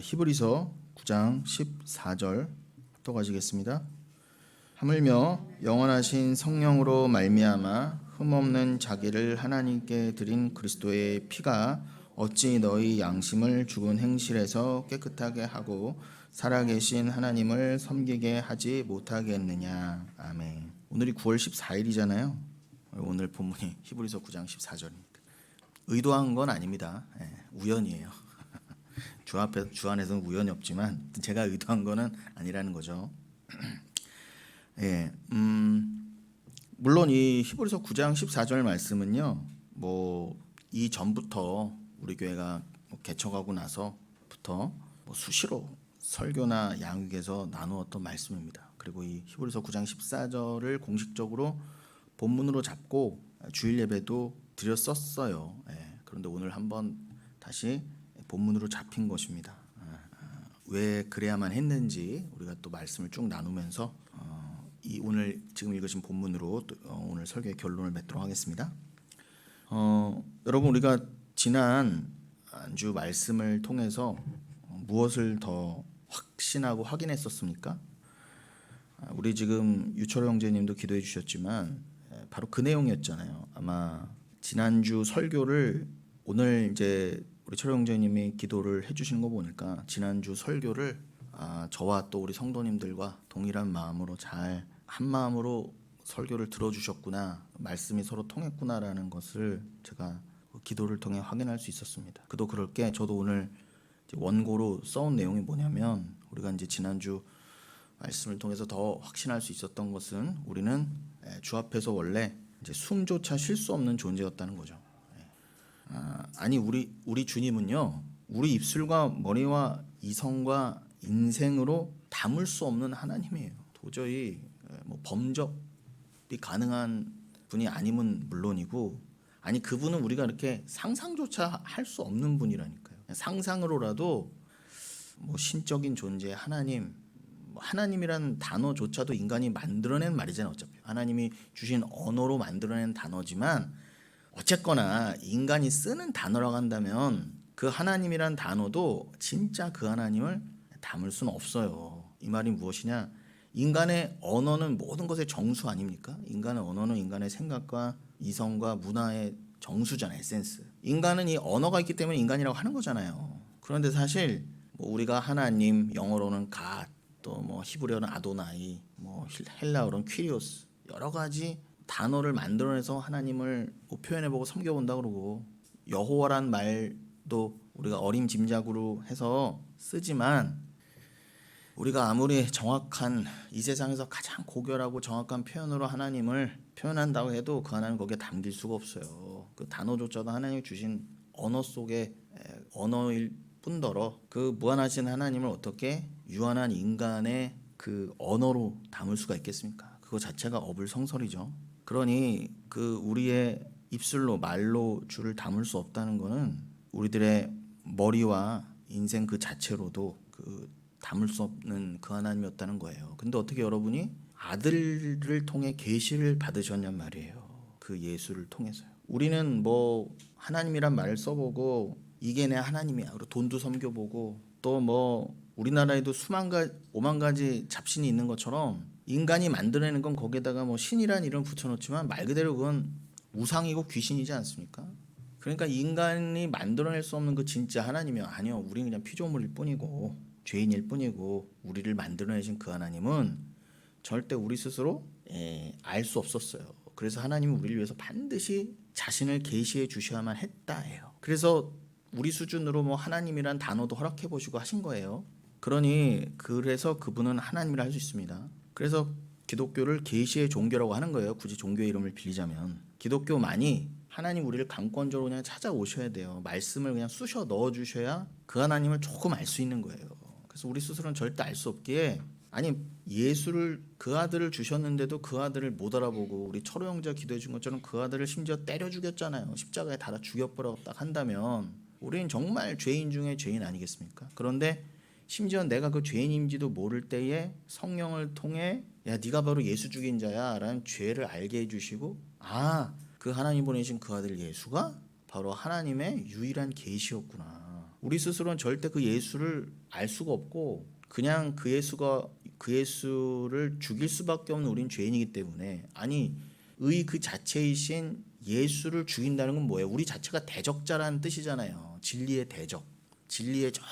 히브리서 9장 14절부터 가시겠습니다. 하물며 영원하신 성령으로 말미암아 흠없는 자기를 하나님께 드린 그리스도의 피가 어찌 너희 양심을 죽은 행실에서 깨끗하게 하고 살아계신 하나님을 섬기게 하지 못하겠느냐. 아멘. 오늘이 9월 14일이잖아요. 오늘 본문이 히브리서 9장 14절입니다. 의도한 건 아닙니다. 우연이에요. 주 안에서는 우연이 없지만 제가 의도한 거는 아니라는 거죠. 물론 이 히브리서 9장 14절 말씀은요, 이 전부터 우리 교회가 개척하고 나서부터 수시로 설교나 양육에서 나누었던 말씀입니다. 그리고 이 히브리서 9장 14절을 공식적으로 본문으로 잡고 주일 예배도 드렸었어요. 그런데 오늘 한번 다시 본문으로 잡힌 것입니다. 왜 그래야만 했는지 우리가 또 말씀을 쭉 나누면서 이 오늘 지금 읽으신 본문으로 오늘 설교의 결론을 맺도록 하겠습니다. 여러분, 우리가 지난 주 말씀을 통해서 무엇을 더 확신하고 확인했었습니까? 우리 지금 유철호 형제님도 기도해 주셨지만 바로 그 내용이었잖아요. 아마 지난주 설교를 오늘 이제 우리 철호 형제님이 기도를 해주시는 거 보니까 지난주 설교를 저와 또 우리 성도님들과 동일한 마음으로 잘 한 마음으로 설교를 들어주셨구나, 말씀이 서로 통했구나라는 것을 제가 기도를 통해 확인할 수 있었습니다. 그도 그럴 게 저도 오늘 원고로 써온 내용이 뭐냐면, 우리가 이제 지난주 말씀을 통해서 더 확신할 수 있었던 것은 우리는 주 앞에서 원래 이제 숨조차 쉴 수 없는 존재였다는 거죠. 아니 우리 주님은요, 우리 입술과 머리와 이성과 인생으로 담을 수 없는 하나님이에요. 도저히 범접이 가능한 분이 아님은 물론이고, 아니 그분은 우리가 이렇게 상상조차 할 수 없는 분이라니까요. 상상으로라도 신적인 존재 하나님, 하나님이란 단어조차도 인간이 만들어낸 말이잖아요. 어차피 하나님이 주신 언어로 만들어낸 단어지만 어쨌거나 인간이 쓰는 단어라고 한다면 그 하나님이란 단어도 진짜 그 하나님을 담을 수는 없어요. 이 말이 무엇이냐? 인간의 언어는 모든 것의 정수 아닙니까? 인간의 언어는 인간의 생각과 이성과 문화의 정수잖아요. 에센스. 인간은 이 언어가 있기 때문에 인간이라고 하는 거잖아요. 그런데 사실 우리가 하나님, 영어로는 갓, 또 히브리어는 아도나이, 헬라어로는 퀴리오스, 여러 가지 단어를 만들어내서 하나님을 표현해보고 섬겨본다 그러고, 여호와란 말도 우리가 어림짐작으로 해서 쓰지만, 우리가 아무리 정확한, 이 세상에서 가장 고결하고 정확한 표현으로 하나님을 표현한다고 해도 그 하나님은 거기에 담길 수가 없어요. 그 단어조차도 하나님이 주신 언어 속의 언어일 뿐더러 그 무한하신 하나님을 어떻게 유한한 인간의 그 언어로 담을 수가 있겠습니까? 그거 자체가 어불성설이죠. 그러니 그 우리의 입술로, 말로 주를 담을 수 없다는 것은 우리들의 머리와 인생 그 자체로도 담을 수 없는 그 하나님이었다는 거예요. 근데 어떻게 여러분이 아들을 통해 계시를 받으셨냔 말이에요. 그 예수를 통해서요. 우리는 하나님이란 말을 써보고 이게 내 하나님이야, 그리고 돈도 섬겨보고, 또 우리나라에도 오만 가지 잡신이 있는 것처럼 인간이 만들어내는 건 거기에다가 신이란 이름 붙여놓지만 말 그대로 그건 우상이고 귀신이지 않습니까? 그러니까 인간이 만들어낼 수 없는 그 진짜 하나님이요, 아니요, 우리는 그냥 피조물일 뿐이고 죄인일 뿐이고, 우리를 만들어내신 그 하나님은 절대 우리 스스로 알 수 없었어요. 그래서 하나님은 우리를 위해서 반드시 자신을 계시해 주셔야만 했다예요. 그래서 우리 수준으로 하나님이란 단어도 허락해 보시고 하신 거예요. 그래서 그분은 하나님이라 할 수 있습니다. 그래서 기독교를 계시의 종교라고 하는 거예요. 굳이 종교의 이름을 빌리자면 기독교만이 하나님 우리를 강권적으로 그냥 찾아오셔야 돼요. 말씀을 그냥 쑤셔 넣어 주셔야 그 하나님을 조금 알 수 있는 거예요. 그래서 우리 스스로는 절대 알 수 없기에, 아니 예수를, 그 아들을 주셨는데도 그 아들을 못 알아보고, 우리 철호 형제가 기도해 준 것처럼 그 아들을 심지어 때려 죽였잖아요. 십자가에 달아 죽여버려 딱 한다면 우리는 정말 죄인 중에 죄인 아니겠습니까? 그런데 심지어 내가 그 죄인인지도 모를 때에 성령을 통해 야, 네가 바로 예수 죽인 자야 라는 죄를 알게 해주시고, 그 하나님 보내신 그 아들 예수가 바로 하나님의 유일한 계시였구나. 우리 스스로는 절대 그 예수를 알 수가 없고 그냥 그 예수를 죽일 수밖에 없는 우린 죄인이기 때문에 아니 의 그 자체이신 예수를 죽인다는 건 뭐예요? 우리 자체가 대적자라는 뜻이잖아요. 진리의 대적, 진리의 저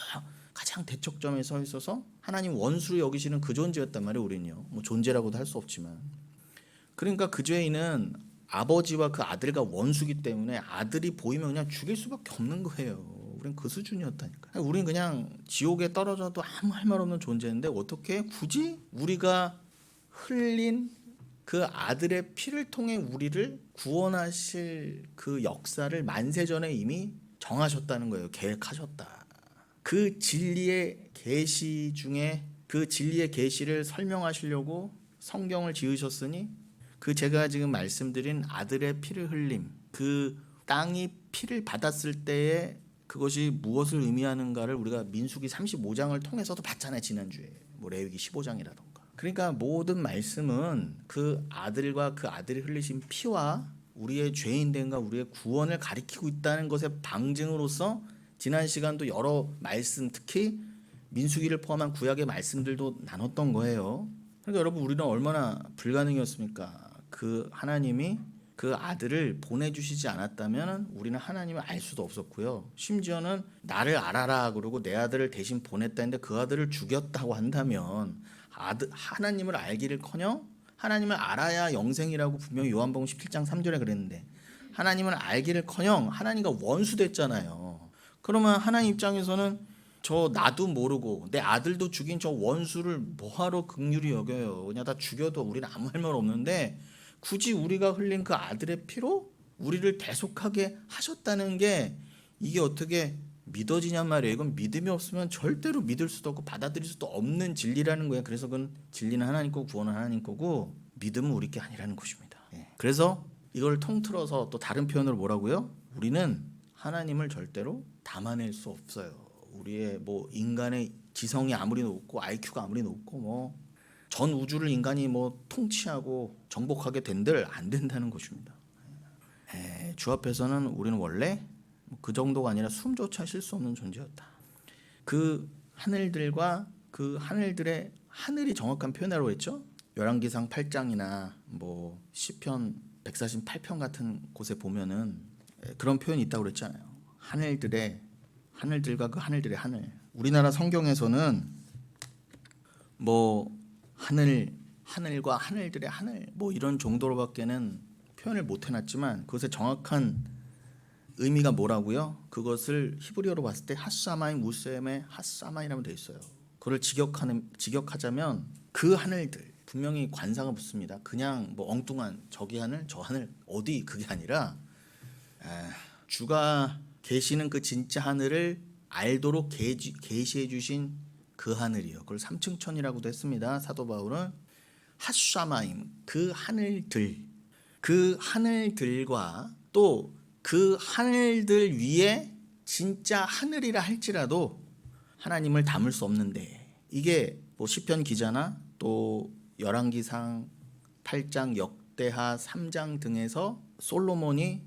가장 대척점에 서 있어서 하나님 원수로 여기시는 그 존재였단 말이에요. 우리는요. 뭐 존재라고도 할 수 없지만 그러니까 그 죄인은 아버지와 그 아들과 원수기 때문에 아들이 보이면 그냥 죽일 수밖에 없는 거예요. 우린 그 수준이었다니까. 우린 그냥 지옥에 떨어져도 아무 할 말 없는 존재인데 어떻게 굳이 우리가 흘린 그 아들의 피를 통해 우리를 구원하실 그 역사를 만세전에 이미 정하셨다는 거예요. 계획하셨다. 그 진리의 계시 중에 그 진리의 계시를 설명하시려고 성경을 지으셨으니 그 제가 지금 말씀드린 아들의 피를 흘림, 그 땅이 피를 받았을 때에 그것이 무엇을 의미하는가를 우리가 민수기 35장을 통해서도 봤잖아요. 지난주에 뭐 레위기 15장이라던가. 그러니까 모든 말씀은 그 아들과 그 아들이 흘리신 피와 우리의 죄인됨과 우리의 구원을 가리키고 있다는 것의 방증으로서 지난 시간도 여러 말씀, 특히 민수기를 포함한 구약의 말씀들도 나눴던 거예요. 그러니까 여러분 우리는 얼마나 불가능이었습니까? 그 하나님이 그 아들을 보내주시지 않았다면 우리는 하나님을 알 수도 없었고요. 심지어는 나를 알아라 그러고 내 아들을 대신 보냈다 했는데 그 아들을 죽였다고 한다면 하나님을 알기를커녕 하나님을 알아야 영생이라고 분명히 요한복음 17장 3절에 그랬는데 하나님을 알기를커녕 하나님과 원수 됐잖아요. 그러면 하나님 입장에서는 저 나도 모르고 내 아들도 죽인 저 원수를 뭐하러 긍휼히 여겨요. 그냥 다 죽여도 우리는 아무 할 말 없는데 굳이 우리가 흘린 그 아들의 피로 우리를 대속하게 하셨다는 게 이게 어떻게 믿어지냔 말이에요. 이건 믿음이 없으면 절대로 믿을 수도 없고 받아들일 수도 없는 진리라는 거예요. 그래서 그건 진리는 하나님 거고 구원은 하나님 거고 믿음은 우리 게 아니라는 것입니다. 그래서 이걸 통틀어서 또 다른 표현으로 뭐라고요? 우리는 하나님을 절대로 담아낼 수 없어요. 우리의 뭐 인간의 지성이 아무리 높고 IQ가 아무리 높고 뭐 전 우주를 인간이 뭐 통치하고 정복하게 된들 안 된다는 것입니다. 주 앞에서는 우리는 원래 그 정도가 아니라 숨조차 쉴 수 없는 존재였다. 그 하늘들과 그 하늘들의 하늘이 정확한 표현이라고 했죠. 열왕기상 8장이나 뭐 시편 148편 같은 곳에 보면은 그런 표현이 있다고 그랬잖아요. 하늘들과 그 하늘들의 하늘. 우리나라 성경에서는 뭐 하늘과 하늘들의 하늘 뭐 이런 정도로밖에는 표현을 못 해놨지만 그것의 정확한 의미가 뭐라고요? 그것을 히브리어로 봤을 때 핫사마임 무셈의 핫사마이라고 되어 있어요. 그걸 직역하자면 그 하늘들 분명히 관사가 붙습니다. 그냥 뭐 엉뚱한 저기 하늘 저 하늘 어디 그게 아니라 주가 계시는 그 진짜 하늘을 알도록 계시해 주신 그 하늘이요. 그걸 삼층천이라고도 했습니다. 사도 바울은 핫샤마임 그 하늘들과 또 그 하늘들 위에 진짜 하늘이라 할지라도 하나님을 담을 수 없는데 이게 뭐 시편 기자나 또 열왕기상 8장 역대하 3장 등에서 솔로몬이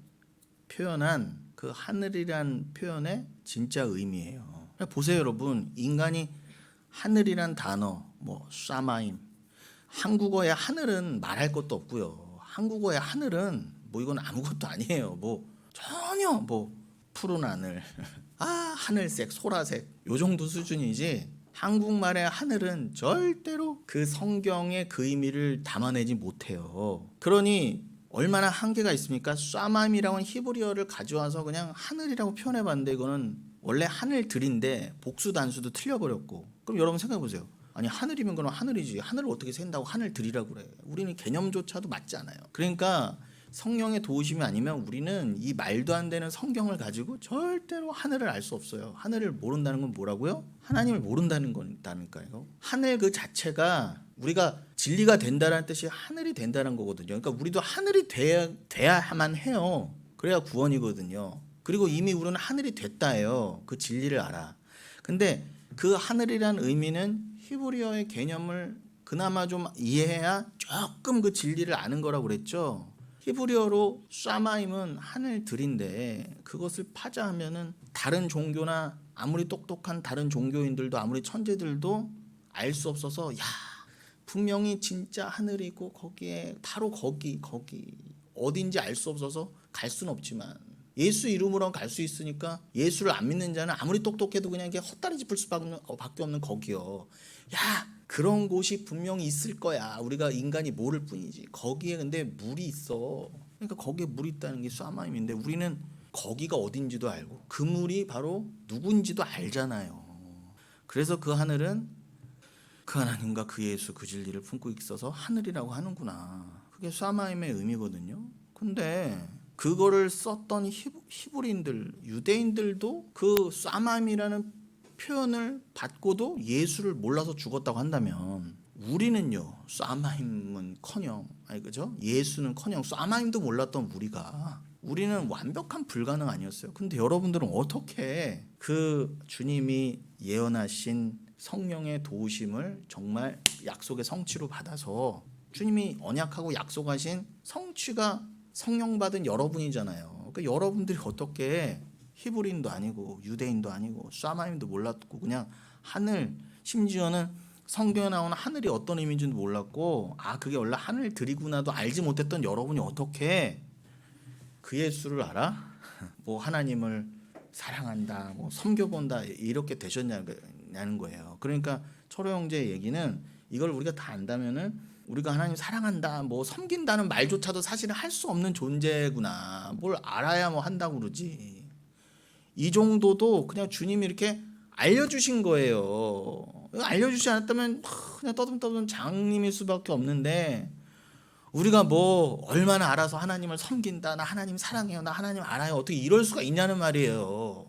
표현한 그 하늘이란 표현의 진짜 의미예요. 보세요 여러분. 인간이 하늘이란 단어 뭐 샤마임 한국어의 하늘은 말할 것도 없고요. 한국어의 하늘은 뭐 이건 아무것도 아니에요. 뭐 전혀 뭐 푸른 하늘 하늘색 소라색 요 정도 수준이지 한국말의 하늘은 절대로 그 성경의 그 의미를 담아내지 못해요. 그러니 얼마나 한계가 있습니까? 쏴맘이라고 하는 히브리어를 가져와서 그냥 하늘이라고 표현해봤는데 이거는 원래 하늘들인데 복수 단수도 틀려버렸고 그럼 여러분 생각해보세요. 아니 하늘이면 그럼 하늘이지 하늘을 어떻게 센다고 하늘들이라고 그래. 우리는 개념조차도 맞지 않아요. 그러니까 성령의 도우심이 아니면 우리는 이 말도 안 되는 성경을 가지고 절대로 하늘을 알 수 없어요. 하늘을 모른다는 건 뭐라고요? 하나님을 모른다는 거니까요. 하늘 그 자체가 우리가 진리가 된다는 뜻이 하늘이 된다는 거거든요. 그러니까 우리도 하늘이 돼야만 해요. 그래야 구원이거든요. 그리고 이미 우리는 하늘이 됐다예요. 그 진리를 알아. 근데 그 하늘이라는 의미는 히브리어의 개념을 그나마 좀 이해해야 조금 그 진리를 아는 거라고 그랬죠. 히브리어로 샤마임은 하늘들인데 그것을 파자하면은 다른 종교나 아무리 똑똑한 다른 종교인들도 아무리 천재들도 알 수 없어서 야 분명히 진짜 하늘이고 거기에 바로 거기 어딘지 알 수 없어서 갈 수는 없지만 예수 이름으로는 갈 수 있으니까 예수를 안 믿는 자는 아무리 똑똑해도 그냥 이게 헛다리 짚을 수밖에 없는 거기요. 야 그런 곳이 분명히 있을 거야. 우리가 인간이 모를 뿐이지. 거기에 근데 물이 있어. 그러니까 거기에 물이 있다는 게 쏴마임인데 우리는 거기가 어딘지도 알고 그 물이 바로 누군지도 알잖아요. 그래서 그 하늘은 그 하나님과 그 예수 그 진리를 품고 있어서 하늘이라고 하는구나. 그게 쏴마임의 의미거든요. 근데 그거를 썼던 히브리인들, 유대인들도 그 쏴마임이라는 표현을 받고도 예수를 몰라서 죽었다고 한다면 우리는요 쏴마임은커녕 아니 그죠? 예수는커녕 쏴마임도 몰랐던 우리는 완벽한 불가능 아니었어요. 근데 여러분들은 어떻게 그 주님이 예언하신 성령의 도우심을 정말 약속의 성취로 받아서 주님이 언약하고 약속하신 성취가 성령 받은 여러분이잖아요. 그러니까 여러분들이 어떻게 히브리인도 아니고 유대인도 아니고 쏴마임도 몰랐고 그냥 하늘 심지어는 성경에 나오는 하늘이 어떤 의미인지도 몰랐고 그게 원래 하늘들이구나도 알지 못했던 여러분이 어떻게 그 예수를 알아? 뭐 하나님을 사랑한다, 뭐 섬겨본다 이렇게 되셨냐는 거예요. 그러니까 철호 형제의 얘기는 이걸 우리가 다 안다면은 우리가 하나님 사랑한다, 뭐 섬긴다는 말조차도 사실은 할 수 없는 존재구나. 뭘 알아야 뭐 한다고 그러지. 이 정도도 그냥 주님이 이렇게 알려주신 거예요. 알려주지 않았다면 그냥 떠듬떠듬 장님일 수밖에 없는데 우리가 뭐 얼마나 알아서 하나님을 섬긴다, 나 하나님 사랑해요, 나 하나님 알아요, 어떻게 이럴 수가 있냐는 말이에요.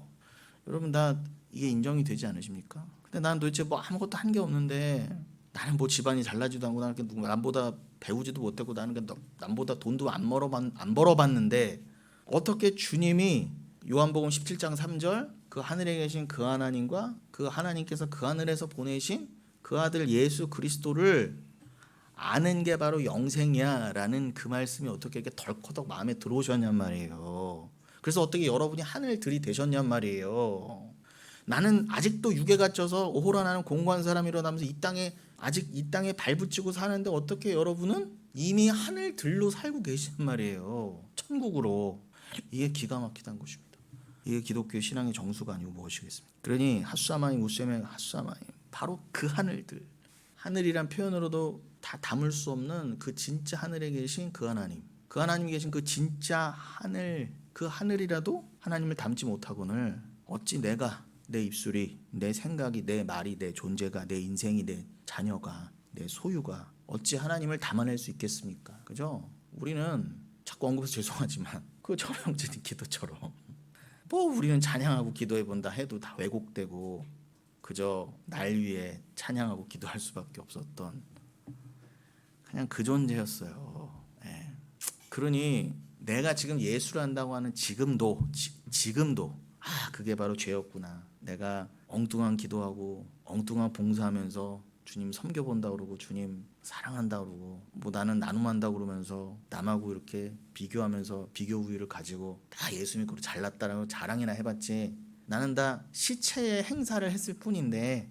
여러분 다 이게 인정이 되지 않으십니까? 근데 난 도대체 뭐 아무것도 한 게 없는데 나는 뭐 집안이 잘나지도 않고 나는 남보다 배우지도 못했고 나는 남보다 돈도 안 벌어봤는데 어떻게 주님이 요한복음 17장 3절 그 하늘에 계신 그 하나님과 그 하나님께서 그 하늘에서 보내신 그 아들 예수 그리스도를 아는 게 바로 영생이야 라는 그 말씀이 어떻게 이렇게 덜커덕 마음에 들어오셨냔 말이에요. 그래서 어떻게 여러분이 하늘들이 되셨냔 말이에요. 나는 아직도 육에 갇혀서 오호라나는 공고한 사람이라면서 아직 이 땅에 발붙이고 사는데 어떻게 여러분은 이미 하늘들로 살고 계시단 말이에요. 천국으로. 이게 기가 막히다는 것입니다. 이게 기독교 신앙의 정수가 아니고 무엇이겠습니까? 그러니 핫사마임 우셈의 핫사마임 바로 그 하늘들. 하늘이란 표현으로도 다 담을 수 없는 그 진짜 하늘에 계신 그 하나님, 그 하나님이 계신 그 진짜 하늘, 그 하늘이라도 하나님을 담지 못하고는 어찌 내가, 내 입술이, 내 생각이, 내 말이, 내 존재가, 내 인생이, 내 자녀가, 내 소유가 어찌 하나님을 담아낼 수 있겠습니까? 그죠? 우리는 자꾸 언급해서 죄송하지만 그 철호 형제님 기도처럼 뭐 우리는 찬양하고 기도해 본다 해도 다 왜곡되고 그저 날 위해 찬양하고 기도할 수밖에 없었던 그냥 그 존재였어요. 예. 그러니 내가 지금 예수를 한다고 하는 지금도 그게 바로 죄였구나. 내가 엉뚱한 기도하고 엉뚱한 봉사하면서 주님 섬겨본다 그러고 주님 사랑한다 그러고 뭐 나는 나눔한다 그러면서 남하고 이렇게 비교하면서 비교 우위를 가지고 다 예수 믿고 잘났다라고 자랑이나 해봤지 나는 다 시체의 행사를 했을 뿐인데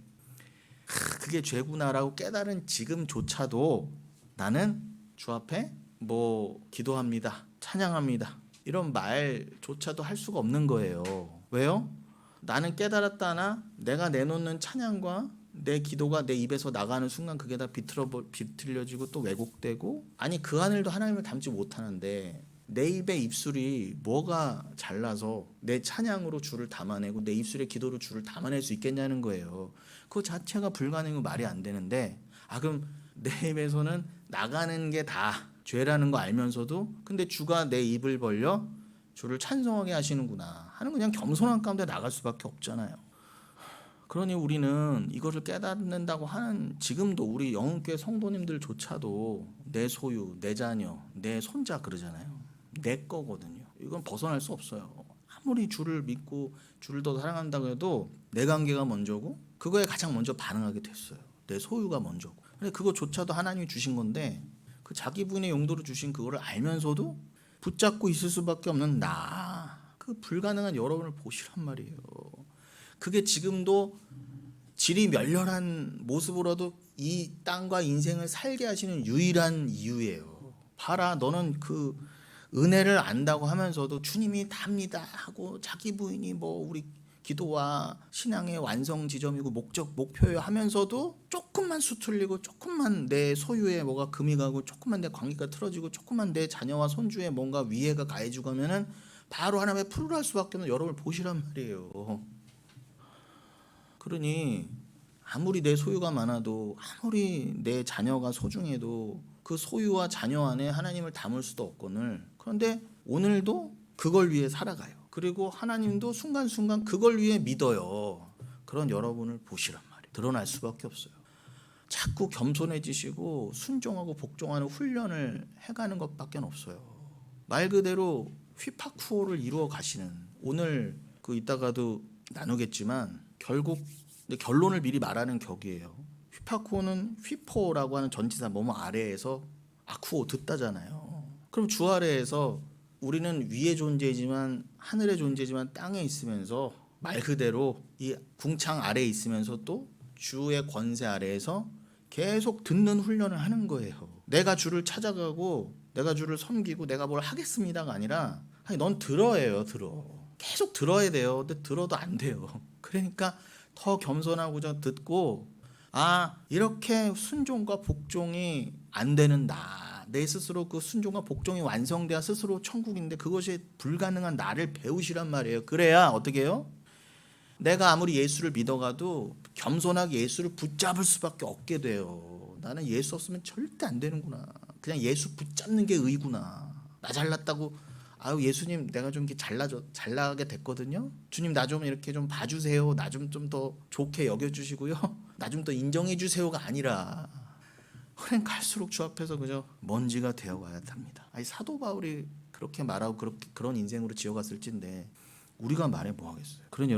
그게 죄구나라고 깨달은 지금조차도 나는 주 앞에 뭐 기도합니다, 찬양합니다 이런 말조차도 할 수가 없는 거예요. 왜요? 나는 깨달았다나 내가 내놓는 찬양과 내 기도가 내 입에서 나가는 순간 그게 다 비틀려지고 또 왜곡되고 아니 그 하늘도 하나님을 담지 못하는데 내 입의 입술이 뭐가 잘나서 내 찬양으로 주를 담아내고 내 입술의 기도로 주를 담아낼 수 있겠냐는 거예요. 그 자체가 불가능이고 말이 안 되는데 그럼 내 입에서는 나가는 게 다 죄라는 거 알면서도 근데 주가 내 입을 벌려 주를 찬송하게 하시는구나 하는 그냥 겸손한 가운데 나갈 수밖에 없잖아요. 그러니 우리는 이것을 깨닫는다고 하는 지금도 우리 영흥교회 성도님들조차도 내 소유, 내 자녀, 내 손자 그러잖아요. 내 거거든요. 이건 벗어날 수 없어요. 아무리 주를 믿고 주를 더 사랑한다고 해도 내 관계가 먼저고 그거에 가장 먼저 반응하게 됐어요. 내 소유가 먼저고. 근데 그거조차도 하나님이 주신 건데 그 자기 분의 용도로 주신 그거를 알면서도 붙잡고 있을 수밖에 없는 그 불가능한 여러분을 보시란 말이에요. 그게 지금도 질이 멸렬한 모습으로도 이 땅과 인생을 살게 하시는 유일한 이유예요. 봐라, 너는 그 은혜를 안다고 하면서도 주님이 답니다 하고 자기 부인이 뭐 우리 기도와 신앙의 완성 지점이고 목표요 하면서도 조금만 수틀리고 조금만 내 소유에 뭐가 금이 가고 조금만 내 관계가 틀어지고 조금만 내 자녀와 손주에 뭔가 위해가 가해지고 하면은 바로 하나님의 풀을 할 수밖에 없는 여러분을 보시란 말이에요. 그러니 아무리 내 소유가 많아도 아무리 내 자녀가 소중해도 그 소유와 자녀 안에 하나님을 담을 수도 없거늘. 그런데 오늘도 그걸 위해 살아가요. 그리고 하나님도 순간순간 그걸 위해 믿어요. 그런 여러분을 보시란 말이에요. 드러날 수밖에 없어요. 자꾸 겸손해지시고 순종하고 복종하는 훈련을 해가는 것밖에 없어요. 말 그대로 휘파쿠오를 이루어 가시는, 오늘 그 이따가도 나누겠지만 결국 결론을 미리 말하는 격이에요. 휘파쿠오는 휘포라고 하는 전치사 뭐뭐 아래에서 아쿠오 듣다잖아요. 그럼 주 아래에서 우리는 위의 존재이지만 하늘의 존재지만 땅에 있으면서 말 그대로 이 궁창 아래에 있으면서 또 주의 권세 아래에서 계속 듣는 훈련을 하는 거예요. 내가 주를 찾아가고 내가 주를 섬기고 내가 뭘 하겠습니다가 아니라 아니, 넌 들어예요. 들어. 계속 들어야 돼요. 근데 들어도 안 돼요. 그러니까 더 겸손하고자 듣고, 아, 이렇게 순종과 복종이 안 되는 내 스스로 그 순종과 복종이 완성돼야 스스로 천국인데 그것이 불가능한 나를 배우시란 말이에요. 그래야 어떻게 해요? 내가 아무리 예수를 믿어가도 겸손하게 예수를 붙잡을 수밖에 없게 돼요. 나는 예수 없으면 절대 안 되는구나. 그냥 예수 붙잡는 게 의구나. 나 잘났다고, 아유 예수님 내가 좀 이렇게 잘나게 됐거든요. 주님 나 좀 이렇게 좀 봐주세요. 나 좀 더 좋게 여겨주시고요. 나 좀 더 인정해 주세요가 아니라 그냥 갈수록 주 앞에서 그저 먼지가 되어가야 합니다. 아니 사도 바울이 그렇게 말하고 그런 인생으로 지어갔을진데 우리가 말해 뭐 하겠어요. 그런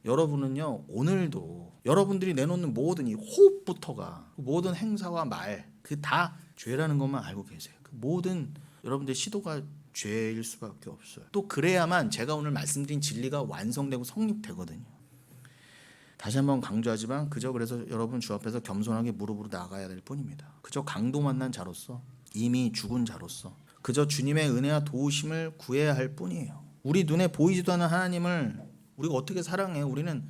여러분은요 오늘도 여러분들이 내놓는 모든 이 호흡부터가 모든 행사와 말 그 다 죄라는 것만 알고 계세요. 그 모든 여러분들의 시도가 죄일 수밖에 없어요. 또 그래야만 제가 오늘 말씀드린 진리가 완성되고 성립되거든요. 다시 한번 강조하지만 그저 그래서 여러분 주 앞에서 겸손하게 무릎으로 나가야 될 뿐입니다. 그저 강도 만난 자로서, 이미 죽은 자로서 그저 주님의 은혜와 도우심을 구해야 할 뿐이에요. 우리 눈에 보이지도 않는 하나님을 우리가 어떻게 사랑해요? 우리는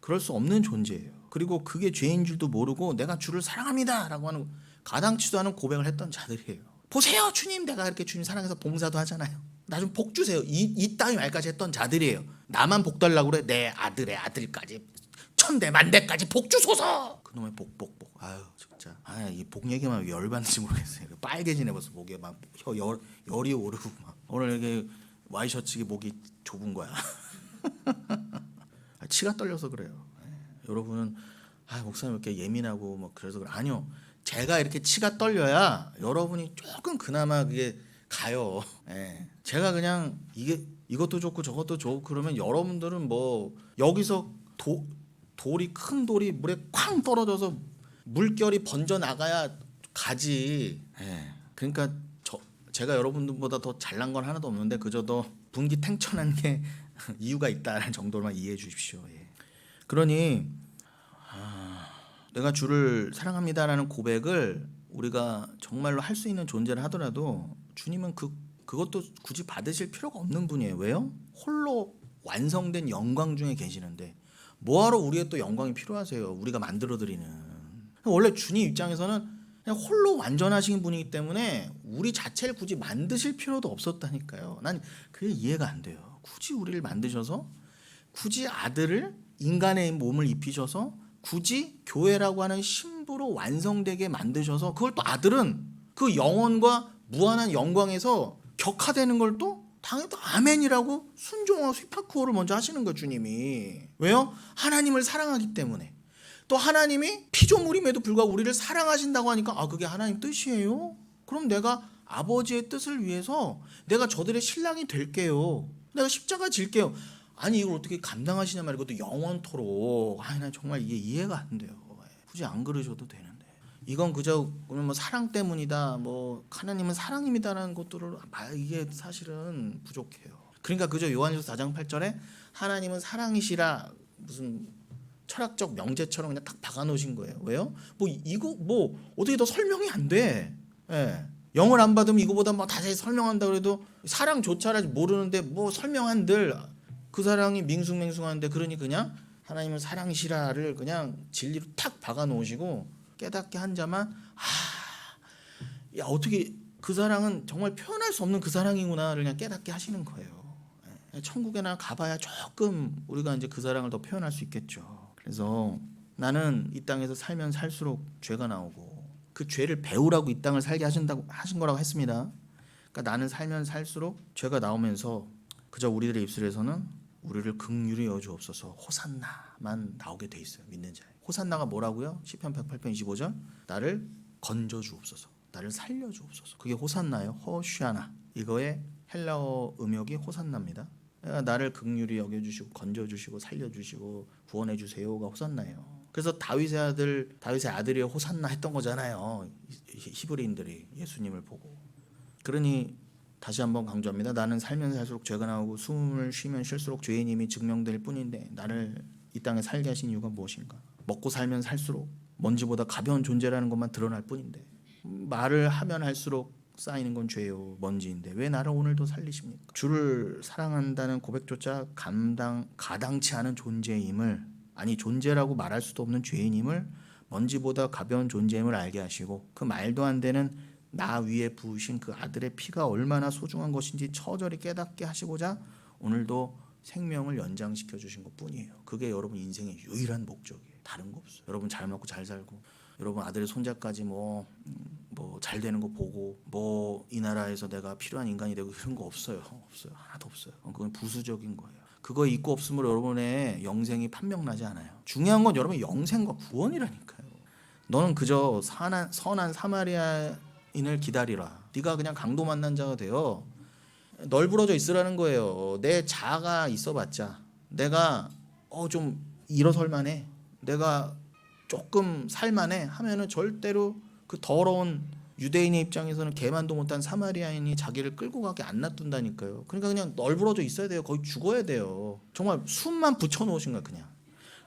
그럴 수 없는 존재예요. 그리고 그게 죄인 줄도 모르고 내가 주를 사랑합니다 라고 하는 가당치도 않은 고백을 했던 자들이에요. 보세요 주님, 내가 이렇게 주님 사랑해서 봉사도 하잖아요. 나 좀 복 주세요. 이 따위 말까지 했던 자들이에요. 나만 복 달라고 그래. 내 아들의 아들까지 천대 만대까지 복 주소서. 그놈의 복. 아유 진짜. 이 복 얘기만 왜 열받는지 모르겠어요. 빨개지네 벌써 목에 막 열이 오르고 막. 오늘 이렇게 와이셔츠 목이 좁은 거야. 치가 떨려서 그래요. 여러분은 목사님 이렇게 예민하고 뭐 그래서 그래. 아니요. 제가 이렇게 치가 떨려야 여러분이 조금 그나마 그게 가요. 제가 그냥 이것도 좋고 저것도 좋고 그러면 여러분들은 뭐 여기서 큰 돌이 물에 쾅 떨어져서 물결이 번져 나가야 가지. 그러니까 제가 여러분들보다 더 잘난 건 하나도 없는데 그저 더 분기탱천한 게 이유가 있다는 정도로만 이해해 주십시오. 그러니 내가 주를 사랑합니다라는 고백을 우리가 정말로 할 수 있는 존재를 하더라도 주님은 그것도 굳이 받으실 필요가 없는 분이에요. 왜요? 홀로 완성된 영광 중에 계시는데 뭐하러 우리의 또 영광이 필요하세요? 우리가 만들어드리는. 원래 주님 입장에서는 그냥 홀로 완전하신 분이기 때문에 우리 자체를 굳이 만드실 필요도 없었다니까요. 난 그게 이해가 안 돼요. 굳이 우리를 만드셔서 굳이 아들을 인간의 몸을 입히셔서 굳이 교회라고 하는 신부로 완성되게 만드셔서 그걸 또 아들은 그 영원과 무한한 영광에서 격화되는 걸 또 당연히 또 아멘이라고 순종하고 휘파쿠오를 먼저 하시는 거예요. 주님이. 왜요? 하나님을 사랑하기 때문에. 또 하나님이 피조물임에도 불구하고 우리를 사랑하신다고 하니까 그게 하나님 뜻이에요? 그럼 내가 아버지의 뜻을 위해서 내가 저들의 신랑이 될게요. 내가 십자가 질게요. 아니 이걸 어떻게 감당하시냐 말이고 또 영원토록. 난 정말 이게 이해가 안 돼요. 굳이 안 그러셔도 되는데. 이건 그저 뭐 사랑 때문이다. 뭐 하나님은 사랑입니다라는 것들을 이게 사실은 부족해요. 그러니까 그저 요한일서 4장 8절에 하나님은 사랑이시라 무슨 철학적 명제처럼 그냥 딱 박아놓으신 거예요. 왜요? 뭐 이거 뭐 어떻게 더 설명이 안 돼. 예. 영을 안 받으면 이거보다 막 자세히 설명한다 그래도 사랑조차 모르는데 뭐 설명한들 그 사랑이 밍숭맹숭한데 그러니 그냥 하나님은 사랑시라를 그냥 진리로 탁 박아놓으시고 깨닫게 한 자만 야 어떻게 그 사랑은 정말 표현할 수 없는 그 사랑이구나를 그냥 깨닫게 하시는 거예요. 천국에나 가봐야 조금 우리가 이제 그 사랑을 더 표현할 수 있겠죠. 그래서 나는 이 땅에서 살면 살수록 죄가 나오고 그 죄를 배우라고 이 땅을 살게 하신 거라고 했습니다. 그러니까 나는 살면 살수록 죄가 나오면서 그저 우리들의 입술에서는 우리를 긍휼히 여주옵소서 호산나만 나오게 돼 있어요. 믿는 자에. 호산나가 뭐라고요? 시편 108편 25절 나를 건져 주옵소서 나를 살려 주옵소서. 그게 호산나예요. 호시아나. 이거의 헬라어 음역이 호산나입니다. 나를 긍휼히 여겨주시고 건져주시고 살려주시고 구원해주세요가 호산나예요. 그래서 다윗의 아들이 호산나 했던 거잖아요. 히브리인들이 예수님을 보고. 그러니 다시 한번 강조합니다. 나는 살면 살수록 죄가 나오고 숨을 쉬면 쉴수록 죄의 힘이 증명될 뿐인데 나를 이 땅에 살게 하신 이유가 무엇인가? 먹고 살면 살수록 먼지보다 가벼운 존재라는 것만 드러날 뿐인데 말을 하면 할수록 쌓이는 건 죄요 먼지인데 왜 나를 오늘도 살리십니까? 주를 사랑한다는 고백조차 가당치 않은 존재임을 아니 존재라고 말할 수도 없는 죄인임을 먼지보다 가벼운 존재임을 알게 하시고 그 말도 안 되는 나 위에 부으신 그 아들의 피가 얼마나 소중한 것인지 처절히 깨닫게 하시고자 오늘도 생명을 연장시켜 주신 것뿐이에요. 그게 여러분 인생의 유일한 목적이에요. 다른 거 없어요. 여러분 잘 먹고 잘 살고 여러분 아들의 손자까지 뭐 잘 되는 거 보고 뭐 이 나라에서 내가 필요한 인간이 되고 이런 거 없어요. 하나도 없어요. 그건 부수적인 거예요. 그거 있고 없음으로 여러분의 영생이 판명나지 않아요. 중요한 건 여러분의 영생과 구원이라니까요. 너는 그저 선한 사마리아인을 기다리라. 네가 그냥 강도 만난 자가 되어 널브러져 있으라는 거예요. 내 자아가 있어봤자 내가 좀 일어설만해. 내가 조금 살만해 하면은 절대로 그 더러운 유대인의 입장에서는 개만도 못한 사마리아인이 자기를 끌고 가게 안 놔둔다니까요. 그러니까 그냥 널브러져 있어야 돼요. 거의 죽어야 돼요. 정말 숨만 붙여놓으신 거야 그냥.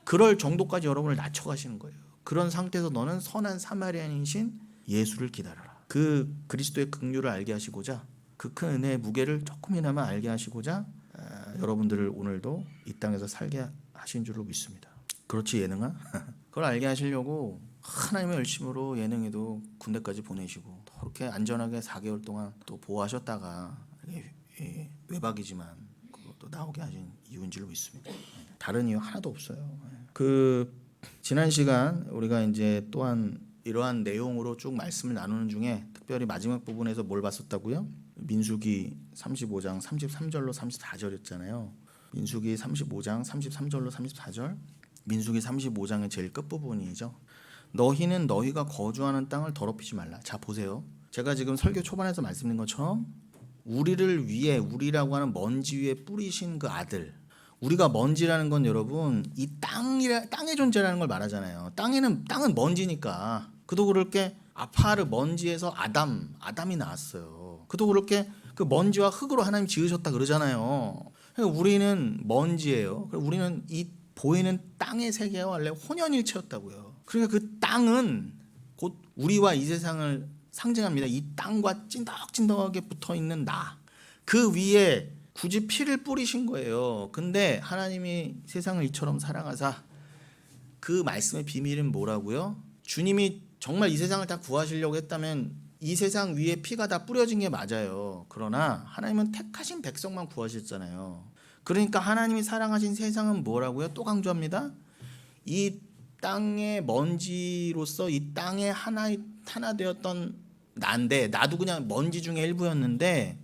그럴 정도까지 여러분을 낮춰가시는 거예요. 그런 상태에서 너는 선한 사마리아인이신 예수를 기다려라. 그 그리스도의 긍휼을 알게 하시고자 그 큰 은혜의 무게를 조금이나마 알게 하시고자 여러분들을 오늘도 이 땅에서 살게 하신 줄로 믿습니다. 그렇지 예능아? 그걸 알게 하시려고 하나님의 열심으로 예능에도 군대까지 보내시고 그렇게 안전하게 4개월 동안 또 보호하셨다가 외박이지만 그것도 나오게 하신 이유인 줄로 믿습니다. 다른 이유 하나도 없어요. 그 지난 시간 우리가 이제 또한 이러한 내용으로 쭉 말씀을 나누는 중에 특별히 마지막 부분에서 뭘 봤었다고요? 민수기 35장 33절로 34절이었잖아요. 민수기 35장 33절로 34절. 민수기 35장의 제일 끝부분이죠. 너희는 너희가 거주하는 땅을 더럽히지 말라. 자 보세요. 제가 지금 설교 초반에서 말씀드린 것처럼 우리를 위해 우리라고 하는 먼지 위에 뿌리신 그 아들. 우리가 먼지라는 건 여러분 이 땅의 존재라는 걸 말하잖아요. 땅은 먼지니까. 그도 그렇게 아파르 먼지에서 아담이 나왔어요. 그도 그렇게 그 먼지와 흙으로 하나님 지으셨다 그러잖아요. 그러니까 우리는 먼지예요. 우리는 이 보이는 땅의 세계와 원래 혼연일체였다고요. 그러니까 그 땅은 곧 우리와 이 세상을 상징합니다. 이 땅과 찐덕찐덕하게 붙어있는 나. 그 위에 굳이 피를 뿌리신 거예요. 근데 하나님이 세상을 이처럼 사랑하사 그 말씀의 비밀은 뭐라고요? 주님이 정말 이 세상을 다 구하시려고 했다면 이 세상 위에 피가 다 뿌려진 게 맞아요. 그러나 하나님은 택하신 백성만 구하셨잖아요. 그러니까 하나님이 사랑하신 세상은 뭐라고요? 또 강조합니다. 이 땅의 먼지로서 이 땅에 하나 되었던 나인데 나도 그냥 먼지 중에 일부였는데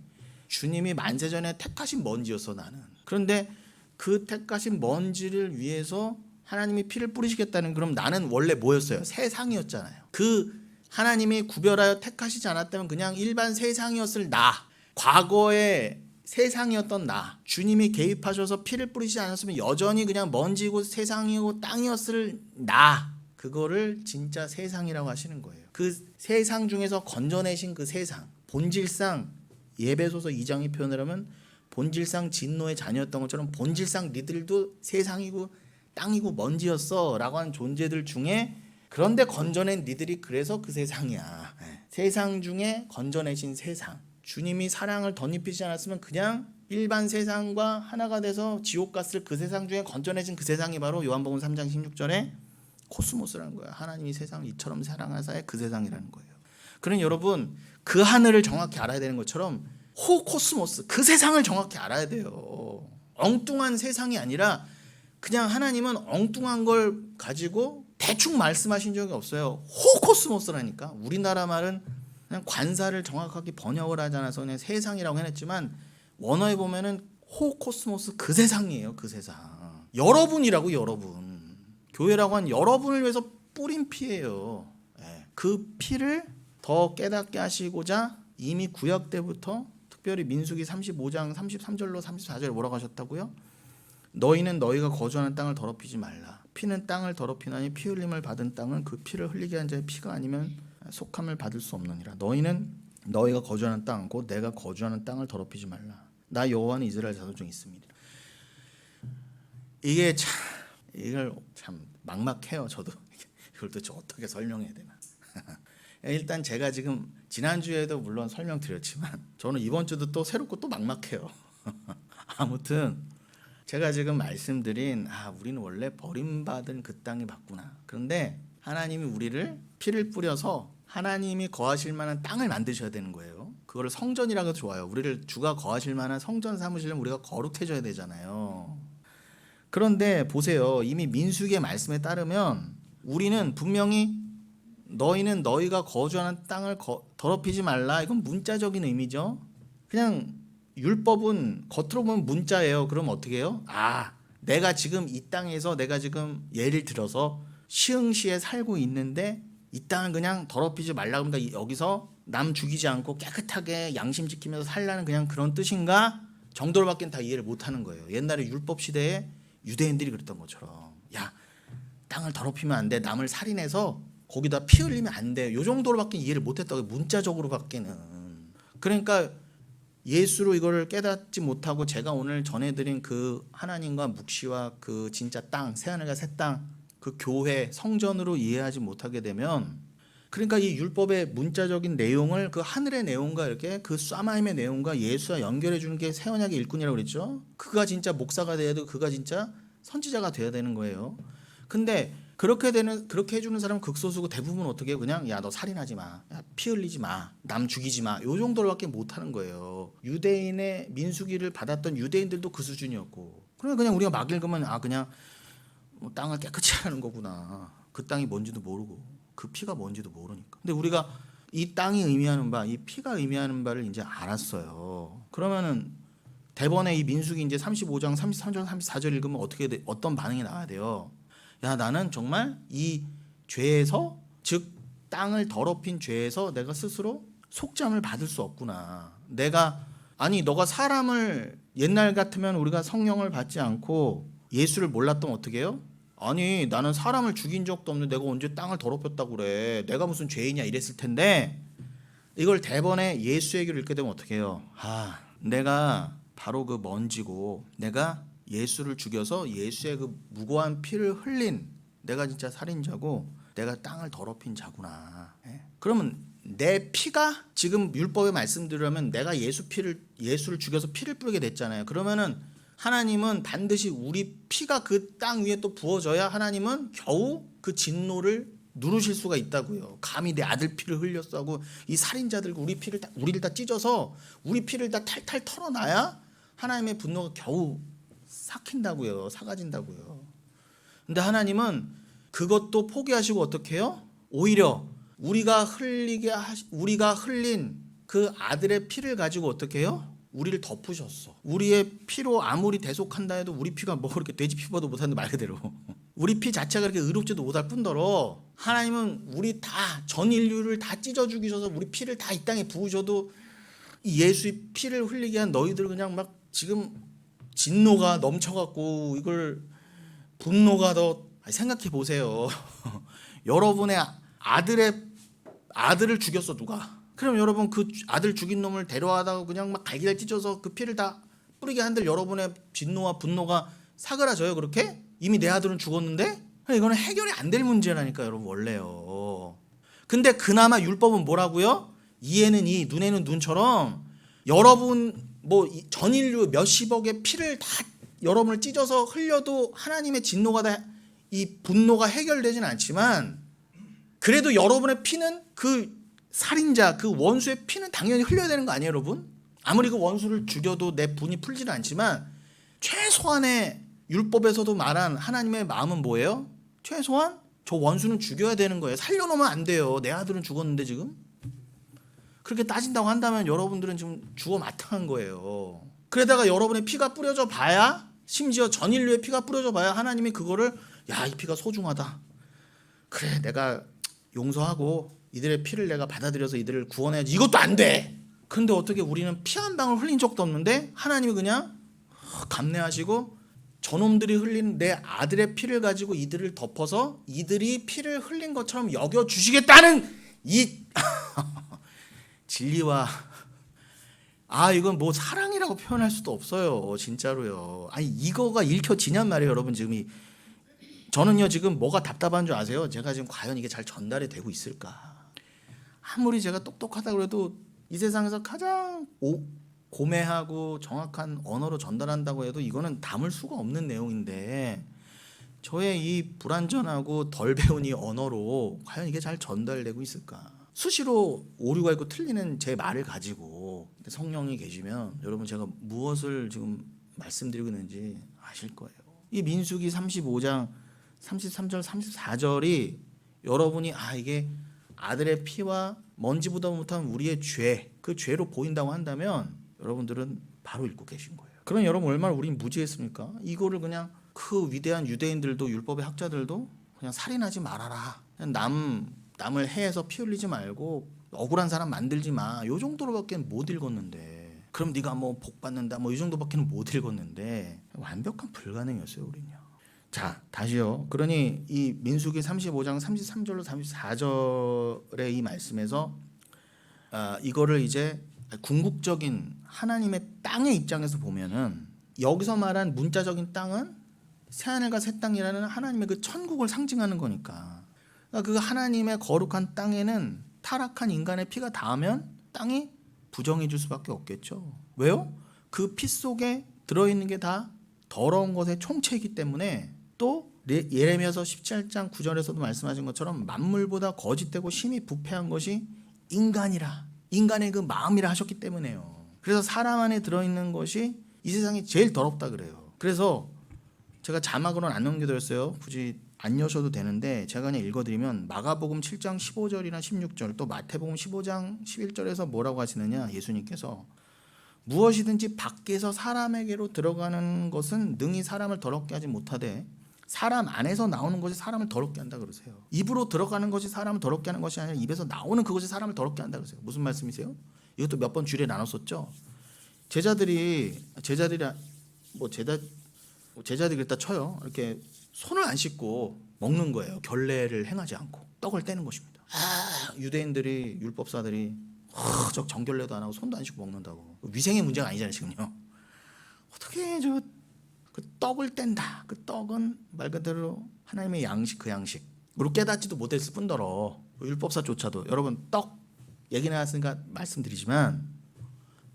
주님이 만세전에 택하신 먼지였어 나는. 그런데 그 택하신 먼지를 위해서 하나님이 피를 뿌리시겠다는 그럼 나는 원래 뭐였어요? 세상이었잖아요. 그 하나님이 구별하여 택하시지 않았다면 그냥 일반 세상이었을 나. 과거에 세상이었던 나. 주님이 개입하셔서 피를 뿌리지 않았으면 여전히 그냥 먼지고 세상이고 땅이었을 나. 그거를 진짜 세상이라고 하시는 거예요. 그 세상 중에서 건져내신 그 세상. 본질상 예배소서 2장이 표현을 하면 본질상 진노의 자녀였던 것처럼 본질상 니들도 세상이고 땅이고 먼지였어 라고 하는 존재들 중에 그런데 건져낸 니들이 그래서 그 세상이야. 세상 중에 건져내신 세상. 주님이 사랑을 덧입히지 않았으면 그냥 일반 세상과 하나가 돼서 지옥 갔을 그 세상 중에 건져내신 그 세상이 바로 요한복음 3장 16절에 코스모스라는 거예요. 하나님이 세상을 이처럼 사랑하사의 그 세상이라는 거예요. 그러니 여러분 그 하늘을 정확히 알아야 되는 것처럼 코스모스 그 세상을 정확히 알아야 돼요. 엉뚱한 세상이 아니라 그냥 하나님은 엉뚱한 걸 가지고 대충 말씀하신 적이 없어요. 코스모스라니까. 우리나라 말은 그냥 관사를 정확하게 번역을 하지 않아서 그냥 세상이라고 해냈지만 원어에 보면은 코스모스 그 세상이에요. 그 세상. 여러분이라고 여러분. 교회라고 한 여러분을 위해서 뿌린 피예요. 그 피를 더 깨닫게 하시고자 이미 구약 때부터 특별히 민수기 35장 33절로 34절에 뭐라고 하셨다고요? 너희는 너희가 거주하는 땅을 더럽히지 말라. 피는 땅을 더럽히나니 피 흘림을 받은 땅은 그 피를 흘리게 한 자의 피가 아니면 속함을 받을 수 없느니라. 너희는 너희가 거주하는 땅 곧 내가 거주하는 땅을 더럽히지 말라. 나 여호와는 이스라엘 자손 중에 있습니다. 이게 참 이걸 참 막막해요. 저도 이걸 도대체 어떻게 설명해야 되나. 일단 제가 지금 지난주에도 물론 설명드렸지만 저는 이번 주도 또 새롭고 또 막막해요. 아무튼 제가 지금 말씀드린 우리는 원래 버림받은 그 땅이 맞구나. 그런데 하나님이 우리를 피를 뿌려서 하나님이 거하실 만한 땅을 만드셔야 되는 거예요. 그거를 성전이라고 해도 좋아요. 우리를 주가 거하실 만한 성전 삼으시려면 우리가 거룩해져야 되잖아요. 그런데 보세요. 이미 민수기의 말씀에 따르면 우리는 분명히 너희는 너희가 거주하는 땅을 더럽히지 말라. 이건 문자적인 의미죠. 그냥 율법은 겉으로 보면 문자예요. 그럼 어떻게 해요? 내가 지금 이 땅에서 내가 지금 예를 들어서 시흥시에 살고 있는데 이 땅을 그냥 더럽히지 말라. 그러니까 여기서 남 죽이지 않고 깨끗하게 양심 지키면서 살라는 그냥 그런 뜻인가? 정도로밖에 다 이해를 못하는 거예요. 옛날에 율법 시대에 유대인들이 그랬던 것처럼 땅을 더럽히면 안 돼. 남을 살인해서 거기다 피 흘리면 안 돼. 요 정도로밖에 이해를 못했다고. 문자적으로밖에는. 그러니까 예수로 이거를 깨닫지 못하고 제가 오늘 전해드린 그 하나님과 묵시와 그 진짜 땅, 새하늘과 새 땅, 그 교회, 성전으로 이해하지 못하게 되면 그러니까 이 율법의 문자적인 내용을 그 하늘의 내용과 이렇게 그 쏴마임의 내용과 예수와 연결해 주는 게 새 언약의 일꾼이라고 그랬죠. 그가 진짜 목사가 돼야 되고 그가 진짜 선지자가 돼야 되는 거예요. 근데 그렇게 해주는 사람은 극소수고 대부분 어떻게 해요? 그냥 너 살인하지 마, 피 흘리지 마, 남 죽이지 마, 요 정도로밖에 못하는 거예요. 유대인의 민수기를 받았던 유대인들도 그 수준이었고, 그러면 그냥 우리가 막 읽으면 그냥 땅을 깨끗이 하는 거구나. 그 땅이 뭔지도 모르고 그 피가 뭔지도 모르니까. 근데 우리가 이 땅이 의미하는 바, 이 피가 의미하는 바를 이제 알았어요. 그러면은 대번에 이 민수기 이제 35장 33절 34절 읽으면 어떤 반응이 나와야 돼요? 나는 정말 이 죄에서, 즉 땅을 더럽힌 죄에서 내가 스스로 속잠을 받을 수 없구나. 너가 사람을, 옛날 같으면 우리가 성령을 받지 않고 예수를 몰랐던 어떻게 해요? 나는 사람을 죽인 적도 없는데 내가 언제 땅을 더럽혔다고 그래. 내가 무슨 죄이냐 이랬을 텐데, 이걸 대번에 예수 얘기를 읽게 되면 어떻게 해요? 내가 바로 그 먼지고, 내가 예수를 죽여서 예수의 그 무고한 피를 흘린 내가 진짜 살인자고 내가 땅을 더럽힌 자구나. 그러면 내 피가 지금 율법의 말씀대로라면 내가 예수를 죽여서 피를 뿌리게 됐잖아요. 그러면은 하나님은 반드시 우리 피가 그 땅 위에 또 부어져야 하나님은 겨우 그 진노를 누르실 수가 있다고요. 감히 내 아들 피를 흘렸어 하고 이 살인자들과 우리를 다 찢어서 우리 피를 다 탈탈 털어놔야 하나님의 분노가 겨우 삭힌다고요. 사가진다고요. 근데 하나님은 그것도 포기하시고 어떻게 해요? 오히려 우리가 흘린 그 아들의 피를 가지고 어떻게 해요? 우리를 덮으셨어. 우리의 피로 아무리 대속한다 해도 우리 피가 뭐 그렇게 돼지 피보다 못하는데 말 그대로 우리 피 자체가 그렇게 의롭지도 못할 뿐더러 하나님은 우리 다 전 인류를 다 찢어 죽이셔서 우리 피를 다 이 땅에 부으셔도 이 예수의 피를 흘리게 한 너희들 그냥 막 지금 진노가 넘쳐갖고 이걸 분노가 더 생각해 보세요. 여러분의 아들을 죽였어 누가? 그럼 여러분 그 아들 죽인 놈을 데려와다가 그냥 막 갈기갈 찢어서 그 피를 다 뿌리게 한들 여러분의 진노와 분노가 사그라져요 그렇게? 이미 내 아들은 죽었는데? 이거는 해결이 안 될 문제라니까 여러분 원래요. 근데 그나마 율법은 뭐라고요? 이에는 이, 눈에는 눈처럼 여러분 뭐 전 인류 몇십억의 피를 다 여러분을 찢어서 흘려도 하나님의 진노가 이 분노가 해결되진 않지만 그래도 여러분의 피는 그 살인자 그 원수의 피는 당연히 흘려야 되는 거 아니에요 여러분? 아무리 그 원수를 죽여도 내 분이 풀지는 않지만 최소한의 율법에서도 말한 하나님의 마음은 뭐예요? 최소한 저 원수는 죽여야 되는 거예요. 살려놓으면 안 돼요. 내 아들은 죽었는데 지금. 그렇게 따진다고 한다면 여러분들은 지금 죽어 마땅한 거예요. 그러다가 여러분의 피가 뿌려져 봐야 심지어 전 인류의 피가 뿌려져 봐야 하나님이 그거를 야, 이 피가 소중하다. 그래 내가 용서하고 이들의 피를 내가 받아들여서 이들을 구원해야지. 이것도 안 돼. 그런데 어떻게 우리는 피 한 방울 흘린 적도 없는데 하나님이 그냥 감내하시고 저놈들이 흘린 내 아들의 피를 가지고 이들을 덮어서 이들이 피를 흘린 것처럼 여겨주시겠다는 이 진리와 이건 뭐 사랑이라고 표현할 수도 없어요. 진짜로요. 아니 이거가 읽혀지냔 말이에요 여러분. 지금 저는요 지금 뭐가 답답한 줄 아세요? 제가 지금 과연 이게 잘 전달이 되고 있을까? 아무리 제가 똑똑하다고 해도 이 세상에서 가장 고매하고 정확한 언어로 전달한다고 해도 이거는 담을 수가 없는 내용인데 저의 이 불완전하고 덜 배운 이 언어로 과연 이게 잘 전달되고 있을까? 수시로 오류가 있고 틀리는 제 말을 가지고 성령이 계시면 여러분 제가 무엇을 지금 말씀드리고 있는지 아실 거예요. 이 민수기 35장 33절 34절이 여러분이 이게 아들의 피와 먼지보다 못한 우리의 죄, 그 죄로 보인다고 한다면 여러분들은 바로 읽고 계신 거예요. 그럼 여러분 얼마나 우린 무지했습니까? 이거를 그냥 그 위대한 유대인들도 율법의 학자들도 그냥 살인하지 말아라. 그냥 남을 해해서 피 흘리지 말고 억울한 사람 만들지 마. 요 정도로밖에 못 읽었는데 그럼 네가 뭐 복 받는다 뭐 이 정도밖에는 못 읽었는데 완벽한 불가능이었어요 우리는요. 자 다시요. 그러니 이 민수기 35장 33절로 34절의 이 말씀에서 이거를 이제 궁극적인 하나님의 땅의 입장에서 보면은 여기서 말한 문자적인 땅은 새하늘과 새 땅이라는 하나님의 그 천국을 상징하는 거니까 그 하나님의 거룩한 땅에는 타락한 인간의 피가 닿으면 땅이 부정해질 수밖에 없겠죠. 왜요? 그 피 속에 들어있는 게 다 더러운 것의 총체이기 때문에 또 예레미야서 17장 9절에서도 말씀하신 것처럼 만물보다 거짓되고 심히 부패한 것이 인간이라 인간의 그 마음이라 하셨기 때문에요. 그래서 사람 안에 들어있는 것이 이 세상이 제일 더럽다 그래요. 그래서 제가 자막으로는 안 넘겨드렸어요. 굳이 안 여셔도 되는데 제가 그냥 읽어드리면 마가복음 7장 15절이나 16절 또 마태복음 15장 11절에서 뭐라고 하시느냐 예수님께서 무엇이든지 밖에서 사람에게로 들어가는 것은 능히 사람을 더럽게 하지 못하되 사람 안에서 나오는 것이 사람을 더럽게 한다 그러세요. 입으로 들어가는 것이 사람을 더럽게 하는 것이 아니라 입에서 나오는 그것이 사람을 더럽게 한다 그러세요. 무슨 말씀이세요? 이것도 몇 번 주일에 나눴었죠. 제자들이 그랬다 쳐요. 이렇게 손을 안 씻고 먹는 거예요. 결례를 행하지 않고 떡을 떼는 것입니다. 유대인들이 율법사들이 저 정결례도 안 하고 손도 안 씻고 먹는다고. 위생의 문제가 아니잖아요 지금요. 어떻게 그 떡을 뗀다. 그 떡은 말 그대로 하나님의 양식 그 양식으로 깨닫지도 못했을 뿐더러 율법사조차도 여러분 떡 얘기 나왔으니까 말씀드리지만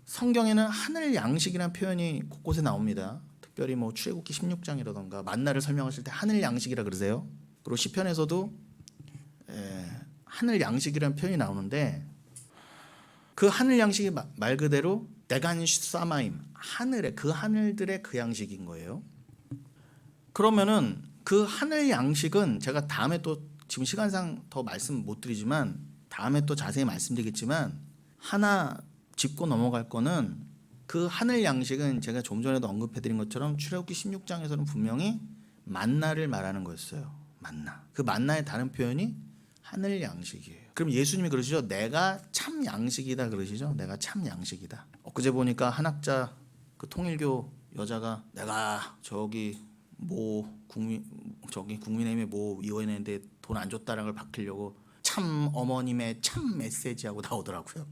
성경에는 하늘 양식이라는 표현이 곳곳에 나옵니다. 특별히 뭐 출애굽기 16장이라던가 만나를 설명하실 때 하늘 양식이라 그러세요. 그리고 시편에서도 하늘 양식이라는 표현이 나오는데 그 하늘 양식이 말 그대로 대간 사마임 하늘의 그 하늘들의 그 양식인 거예요. 그러면은 그 하늘 양식은 제가 다음에 또 지금 시간상 더 말씀 못 드리지만 다음에 또 자세히 말씀드리겠지만 하나 짚고 넘어갈 거는 그 하늘 양식은 제가 좀 전에도 언급해드린 것처럼 출애굽기 16장에서는 분명히 만나를 말하는 거였어요. 만나. 그 만나의 다른 표현이 하늘 양식이에요. 그럼 예수님이 그러시죠. 내가 참 양식이다 그러시죠. 내가 참 양식이다. 엊그제 보니까 한학자 그 통일교 여자가 내가 국민의힘의 모 의원인데 돈 안 줬다는 걸 밝히려고 참 어머님의 참 메시지하고 나오더라고요.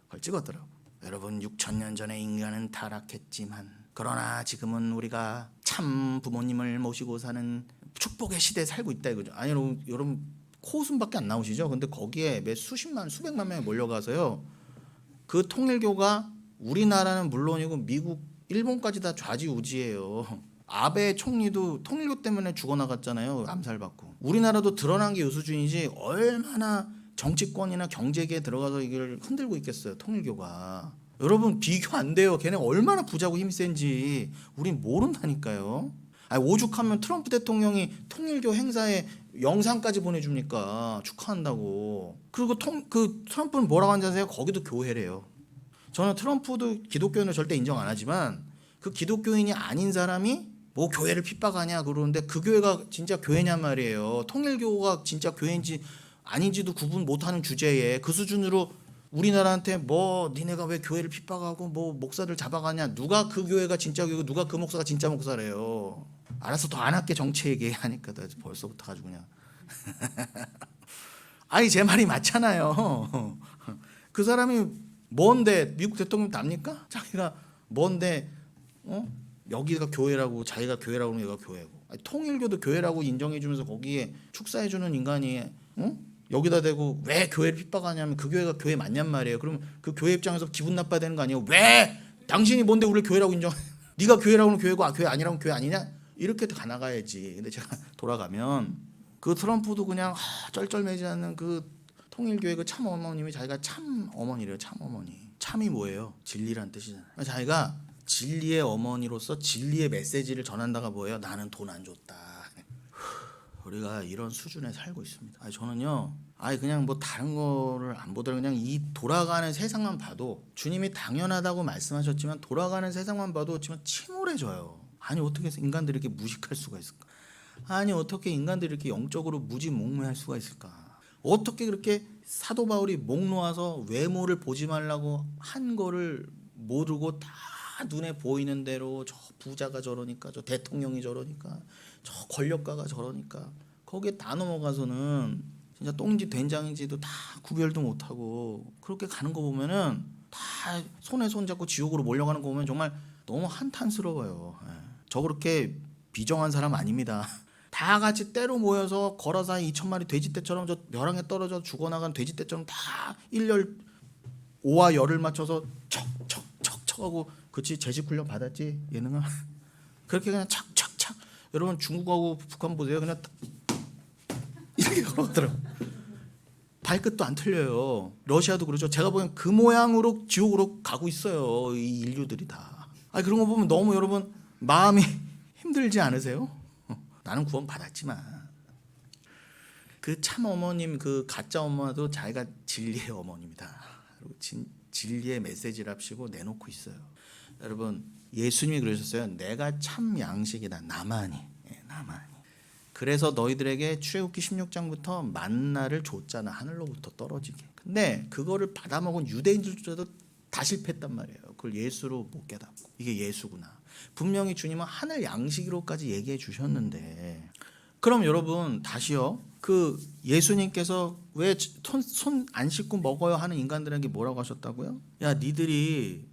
그걸 찍었더라고요. 여러분 6,000년 전에 인간은 타락했지만 그러나 지금은 우리가 참 부모님을 모시고 사는 축복의 시대에 살고 있다 이거죠. 아니 여러분 코웃음밖에 안 나오시죠? 근데 거기에 매 수십만 수백만 명이 몰려가서요. 그 통일교가 우리나라는 물론이고 미국, 일본까지 다 좌지우지예요. 아베 총리도 통일교 때문에 죽어나갔잖아요. 암살받고. 우리나라도 드러난 게 유수준이지 얼마나 정치권이나 경제계에 들어가서 이걸 흔들고 있겠어요. 통일교가. 여러분 비교 안 돼요. 걔네 얼마나 부자고 힘이 센지 우린 모른다니까요. 아니, 오죽하면 트럼프 대통령이 통일교 행사에 영상까지 보내줍니까? 축하한다고. 그리고 그 트럼프는 뭐라고 하는지 아세요? 거기도 교회래요. 저는 트럼프도 기독교인을 절대 인정 안 하지만 그 기독교인이 아닌 사람이 뭐 교회를 핍박하냐 그러는데 그 교회가 진짜 교회냔 말이에요. 통일교가 진짜 교회인지 아닌지도 구분 못하는 주제에 그 수준으로 우리나라한테 뭐 니네가 왜 교회를 핍박하고 뭐 목사들 잡아가냐, 누가 그 교회가 진짜 교회고 누가 그 목사가 진짜 목사래요. 알아서 더 안 할게 정치 얘기하니까 벌써부터 가지고 그냥 아니 제 말이 맞잖아요. 그 사람이 뭔데 미국 대통령 답니까? 자기가 뭔데 여기가 교회라고 자기가 교회라고 하면 얘가 교회고. 아니, 통일교도 교회라고 인정해주면서 거기에 축사해주는 인간이 여기다 대고 왜 교회를 핍박하냐면 그 교회가 교회 맞냔 말이에요. 그럼 그 교회 입장에서 기분 나빠야 되는 거 아니에요? 왜 당신이 뭔데 우리 교회라고 인정? 네가 교회라고 하면 교회고 교회 아니라면 교회 아니냐? 이렇게 가나가야지. 근데 제가 돌아가면 그 트럼프도 그냥 쩔쩔매지 않는 그 통일교회 그 참 어머님이 자기가 참 어머니래요. 참 어머니. 참이 뭐예요? 진리란 뜻이잖아요. 자기가 진리의 어머니로서 진리의 메시지를 전한다가 뭐예요? 나는 돈 안 줬다. 우리가 이런 수준에 살고 있습니다. 아니, 저는요, 그냥 뭐 다른 거를 안 보더라도 그냥 이 돌아가는 세상만 봐도 주님이 당연하다고 말씀하셨지만 돌아가는 세상만 봐도 지금 침울해져요. 아니 어떻게 해서 인간들이 이렇게 무식할 수가 있을까? 아니 어떻게 인간들이 이렇게 영적으로 무지몽매할 수가 있을까? 어떻게 그렇게 사도 바울이 목 놓아서 외모를 보지 말라고 한 거를 모르고 다 눈에 보이는 대로 저 부자가 저러니까 저 대통령이 저러니까 저 권력가가 저러니까 거기에 다 넘어가서는 진짜 똥인지 된장인지도 다 구별도 못하고 그렇게 가는 거 보면은 다 손에 손 잡고 지옥으로 몰려가는 거 보면 정말 너무 한탄스러워요. 저 그렇게 비정한 사람 아닙니다. 다 같이 때로 모여서 걸어사이 2,000마리 돼지떼처럼 저 벼랑에 떨어져 죽어나간 돼지떼처럼 다 일렬 오와 열을 맞춰서 척척척척 하고 그치 제식훈련 받았지 예능아 그렇게 그냥 착착착 여러분 중국하고 북한 보세요 그냥 이렇게 걸어가더라고. 발끝도 안 틀려요. 러시아도 그러죠. 제가 보기엔 그 모양으로 지옥으로 가고 있어요. 이 인류들이 다. 그런 거 보면 너무 여러분 마음이 힘들지 않으세요? 나는 구원 받았지만 그 참 어머님 그 가짜 엄마도 자기가 진리의 어머님이다. 그리고 진리의 메시지랍시고 내놓고 있어요. 여러분 예수님이 그러셨어요. 내가 참 양식이다. 나만이. 나만이. 그래서 너희들에게 출애굽기 16장부터 만나를 줬잖아. 하늘로부터 떨어지게. 근데 그거를 받아먹은 유대인들조차도 다 실패했단 말이에요. 그걸 예수로 못 깨닫고 이게 예수구나. 분명히 주님은 하늘 양식으로까지 얘기해 주셨는데 그럼 여러분 다시요. 그 예수님께서 왜 손 안 씻고 먹어요 하는 인간들에게 뭐라고 하셨다고요? 야 니들이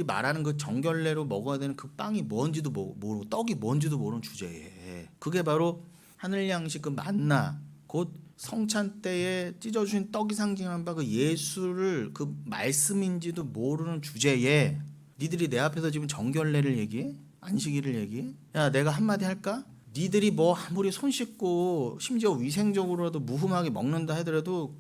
말하는 그 정결례로 먹어야 되는 그 빵이 뭔지도 모르고 떡이 뭔지도 모르는 주제에 그게 바로 하늘 양식 그 만나 곧 성찬 때에 찢어주신 떡이 상징하는 바 그 예수를 그 말씀인지도 모르는 주제에 니들이 내 앞에서 지금 정결례를 얘기해? 안식일을 얘기해? 야 내가 한마디 할까? 니들이 뭐 아무리 손 씻고 심지어 위생적으로라도 무흠하게 먹는다 하더라도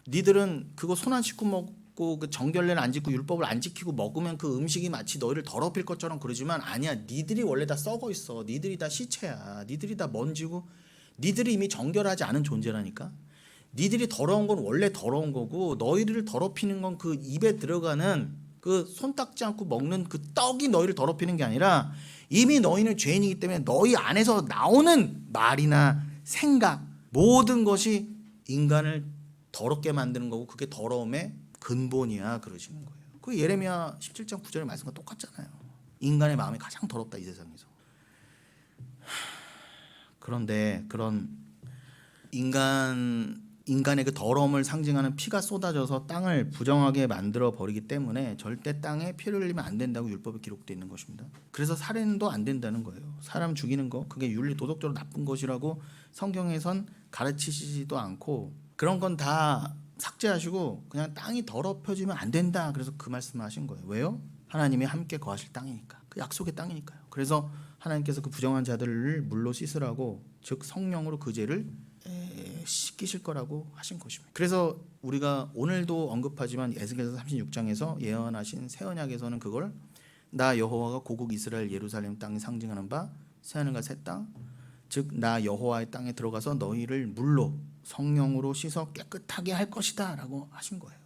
니들은 그거 손 안 씻고 먹고 그 정결례를 안 지키고 율법을 안 지키고 먹으면 그 음식이 마치 너희를 더럽힐 것처럼 그러지만 아니야. 니들이 원래 다 썩어 있어. 니들이 다 시체야. 니들이 다 먼지고 니들이 이미 정결하지 않은 존재라니까. 니들이 더러운 건 원래 더러운 거고 너희를 더럽히는 건 그 입에 들어가는 그 손 닦지 않고 먹는 그 떡이 너희를 더럽히는 게 아니라 이미 너희는 죄인이기 때문에 너희 안에서 나오는 말이나 생각 모든 것이 인간을 더럽게 만드는 거고 그게 더러움의 근본이야 그러시는 거예요. 그 예레미야 17장 9절의 말씀과 똑같잖아요. 인간의 마음이 가장 더럽다 이 세상에서. 그런데 그런 인간 인간의 그 더러움을 상징하는 피가 쏟아져서 땅을 부정하게 만들어 버리기 때문에 절대 땅에 피를 흘리면 안 된다고 율법에 기록되어 있는 것입니다. 그래서 살인도 안 된다는 거예요. 사람 죽이는 거 그게 윤리 도덕적으로 나쁜 것이라고 성경에선 가르치시지도 않고 그런 건 다 삭제하시고 그냥 땅이 더럽혀지면 안 된다. 그래서 그 말씀을 하신 거예요. 왜요? 하나님이 함께 거하실 땅이니까. 그 약속의 땅이니까요. 그래서 하나님께서 그 부정한 자들을 물로 씻으라고 즉 성령으로 그 죄를 씻기실 거라고 하신 것입니다. 그래서 우리가 오늘도 언급하지만 에스겔서 36장에서 예언하신 새 언약에서는 그걸 나 여호와가 고국 이스라엘 예루살렘 땅이 상징하는 바 새하늘과 새 땅 즉 나 여호와의 땅에 들어가서 너희를 물로 성령으로 씻어 깨끗하게 할 것이다 라고 하신 거예요.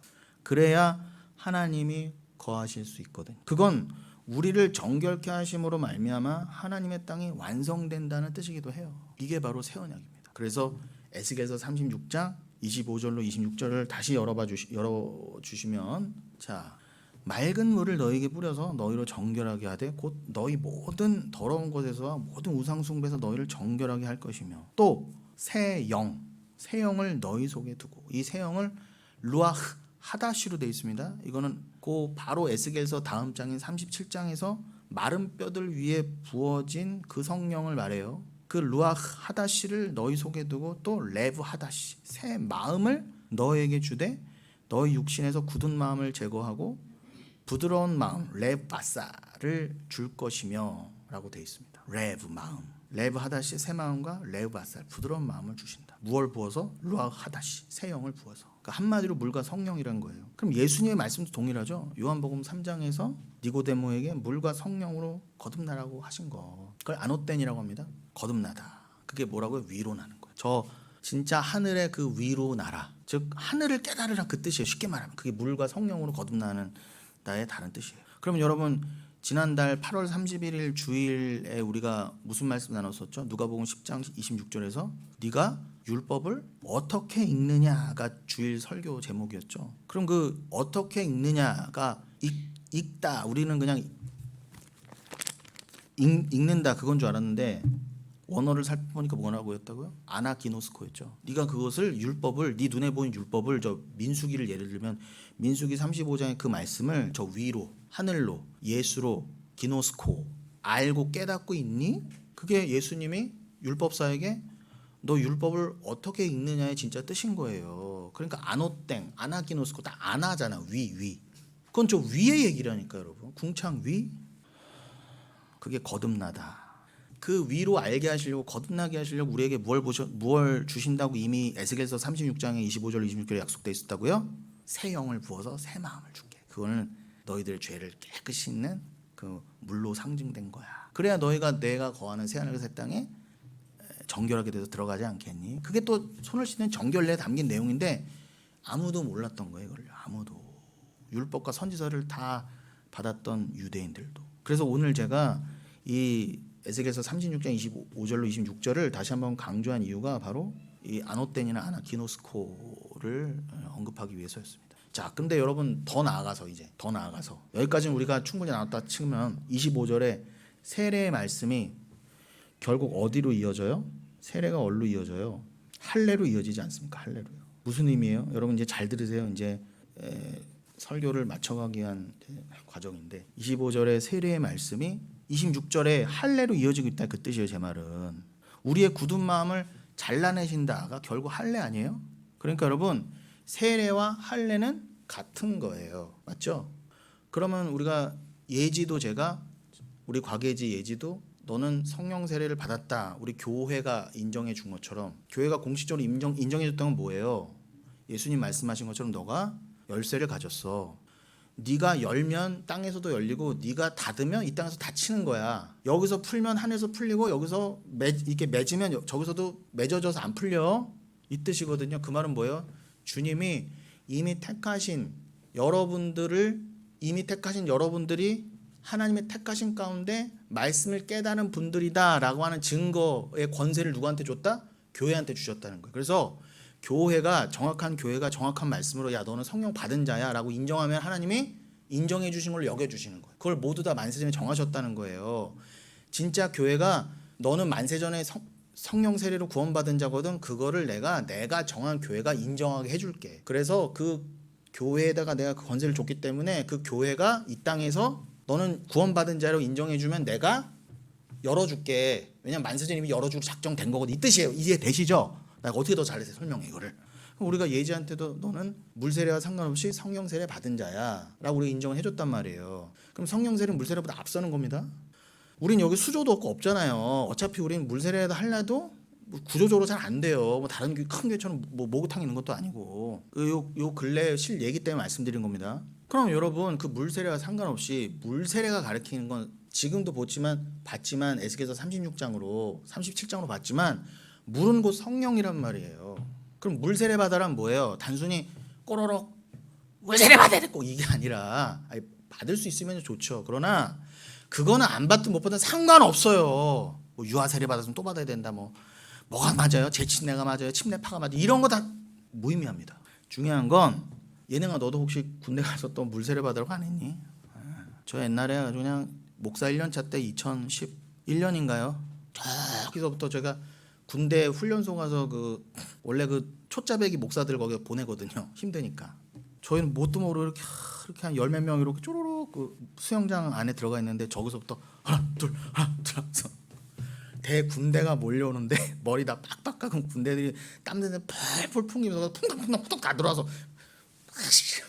그래야 하나님이 거하실 수 있거든. 그건 우리를 정결케 하심으로 말미암아 하나님의 땅이 완성된다는 뜻이기도 해요. 이게 바로 새 언약입니다. 그래서 에스겔서 36장 25절로 26절을 다시 열어주시면 자 맑은 물을 너희에게 뿌려서 너희로 정결하게 하되 곧 너희 모든 더러운 것에서와 모든 우상 숭배에서 너희를 정결하게 할 것이며 또 새 영을 너희 속에 두고 이 새 영을 루아흐 하다시로 되어 있습니다. 이거는 그 바로 에스겔서 다음 장인 37장에서 마른 뼈들 위에 부어진 그 성령을 말해요. 그 루아흐 하다시를 너희 속에 두고 또 레브 하다시 새 마음을 너에게 주되 너희 육신에서 굳은 마음을 제거하고 부드러운 마음 레브 바사를 줄 것이며 라고 되어 있습니다. 레브 마음 레브 하다시 새 마음과 레브 바사 부드러운 마음을 주신다. 무얼 부어서? 루아흐 하다시 새 영을 부어서. 그러니까 한마디로 물과 성령이라는 거예요. 그럼 예수님의 말씀도 동일하죠. 요한복음 3장에서 니고데모에게 물과 성령으로 거듭나라고 하신 거 그걸 아노텐이라고 합니다. 거듭나다. 그게 뭐라고요? 위로 나는 거예요. 저 진짜 하늘의 그 위로 나라 즉 하늘을 깨달으라 그 뜻이에요. 쉽게 말하면 그게 물과 성령으로 거듭나는 나의 다른 뜻이에요. 그러면 여러분 지난달 8월 31일 주일에 우리가 무슨 말씀 나눴었죠? 누가복음 10장 26절에서 네가 율법을 어떻게 읽느냐가 주일 설교 제목이었죠. 그럼 그 어떻게 읽느냐가 읽다 우리는 그냥 읽는다 그건 줄 알았는데 원어를 살펴보니까 뭐라고 했다고요? 아나기노스코였죠. 네가 그것을 율법을 네 눈에 보이는 율법을 저 민수기를 예를 들면 민수기 35장의 그 말씀을 저 위로 하늘로 예수로 기노스코 알고 깨닫고 있니? 그게 예수님이 율법사에게 너 율법을 어떻게 읽느냐의 진짜 뜻인 거예요. 그러니까 아노땡 아나기노스코 다 아나잖아. 위 그건 저 위의 얘기라니까 여러분. 궁창 위 그게 거듭나다. 그 위로 알게 하시려고 거듭나게 하시려고 우리에게 무얼 주신다고 이미 에스겔서 36장에 25절 26절에 약속돼 있었다고요? 새 영을 부어서 새 마음을 줄게. 그거는 너희들의 죄를 깨끗이 씻는 그 물로 상징된 거야. 그래야 너희가 내가 거하는 새하늘과 새 땅에 정결하게 돼서 들어가지 않겠니? 그게 또 손을 씻는 정결례에 담긴 내용인데 아무도 몰랐던 거예요. 이걸 아무도. 율법과 선지서를 다 받았던 유대인들도. 그래서 오늘 제가 이 에스겔서 36장 25절로 26절을 다시 한번 강조한 이유가 바로 이 아노텐이나 아나기노스코를 언급하기 위해서였습니다. 자, 근데 여러분 더 나아가서 여기까지는 우리가 충분히 나눴다 치면 25절에 세례의 말씀이 결국 어디로 이어져요? 세례가 어디로 이어져요? 할례로 이어지지 않습니까? 할례로요. 무슨 의미예요? 여러분 이제 잘 들으세요. 이제 설교를 마쳐가기 위한 과정인데 25절에 세례의 말씀이 26절에 할례로 이어지고 있다 그 뜻이에요. 제 말은 우리의 굳은 마음을 잘라내신다가 결국 할례 아니에요? 그러니까 여러분 세례와 할례는 같은 거예요. 맞죠? 그러면 우리가 예지도 제가 우리 곽예지 예지도 너는 성령 세례를 받았다. 우리 교회가 인정해 준 것처럼 교회가 공식적으로 인정해 줬던 건 뭐예요? 예수님 말씀하신 것처럼 너가 열쇠를 가졌어. 네가 열면 땅에서도 열리고 네가 닫으면 이 땅에서 닫히는 거야. 여기서 풀면 하늘에서 풀리고 여기서 이렇게 맺으면 저기서도 맺어져서 안 풀려. 이 뜻이거든요. 그 말은 뭐예요? 주님이 이미 택하신 여러분들이 하나님의 택하신 가운데 말씀을 깨달은 분들이다라고 하는 증거의 권세를 누구한테 줬다? 교회한테 주셨다는 거예요. 그래서 정확한 교회가 정확한 말씀으로 야 너는 성령 받은 자야 라고 인정하면 하나님이 인정해 주신 걸 여겨주시는 거예요. 그걸 모두 다 만세전에 정하셨다는 거예요. 진짜 교회가 너는 만세전에 성령 세례로 구원받은 자거든. 그거를 내가 정한 교회가 인정하게 해줄게. 그래서 그 교회에다가 내가 그 권세를 줬기 때문에 그 교회가 이 땅에서 너는 구원받은 자로 인정해주면 내가 열어줄게. 왜냐면 만세전 이미 열어주고 작정된 거거든. 이 뜻이에요. 이해되시죠? 내가 어떻게 더 잘해서 설명해 이거를. 우리가 예지한테도 너는 물세례와 상관없이 성령 세례 받은 자야 라고 우리가 인정을 해줬단 말이에요. 그럼 성령 세례는 물세례보다 앞서는 겁니다. 우린 여기 수조도 없고 없잖아요. 어차피 우린 물세례도 하려도 뭐 구조적으로 잘 안 돼요. 뭐 다른 큰 교회처럼 뭐 목욕탕 있는 것도 아니고. 요 근래 실 얘기 때문에 말씀드린 겁니다. 그럼 여러분 그 물세례와 상관없이 물세례가 가리키는 건 지금도 봤지만 에스겔서 36장으로 37장으로 봤지만 물은 곧 성령이란 말이에요. 그럼 물세례 받아란 뭐예요? 단순히 꼬로록 물세례 받아야 돼 꼭 이게 아니라 받을 수 있으면 좋죠. 그러나 그거는 안 받든 못 받든 상관없어요. 뭐 유아세례 받았으면 또 받아야 된다. 뭐가 맞아요? 제 침례가 맞아요? 침례파가 맞아요? 이런 거 다 무의미합니다. 중요한 건 얘네가 너도 혹시 군대 가서 또 물세례 받으라고 안 했니? 저 옛날에 그냥 목사 1년차 때 2011년인가요? 저기서부터 제가 군대 훈련소 가서 원래 초짜배기 목사들 거기 보내거든요. 힘드니까. 저희는 뭣도 모르고 이렇게 한 열 몇 명 이렇게 쪼로록 수영장 안에 들어가 있는데 저기서부터 하나 둘 하면서 대군대가 몰려오는데 머리 다 빡빡 깎은 군대들이 땀내는 펄펄 풍기면서 퐁당퐁당 다 들어와서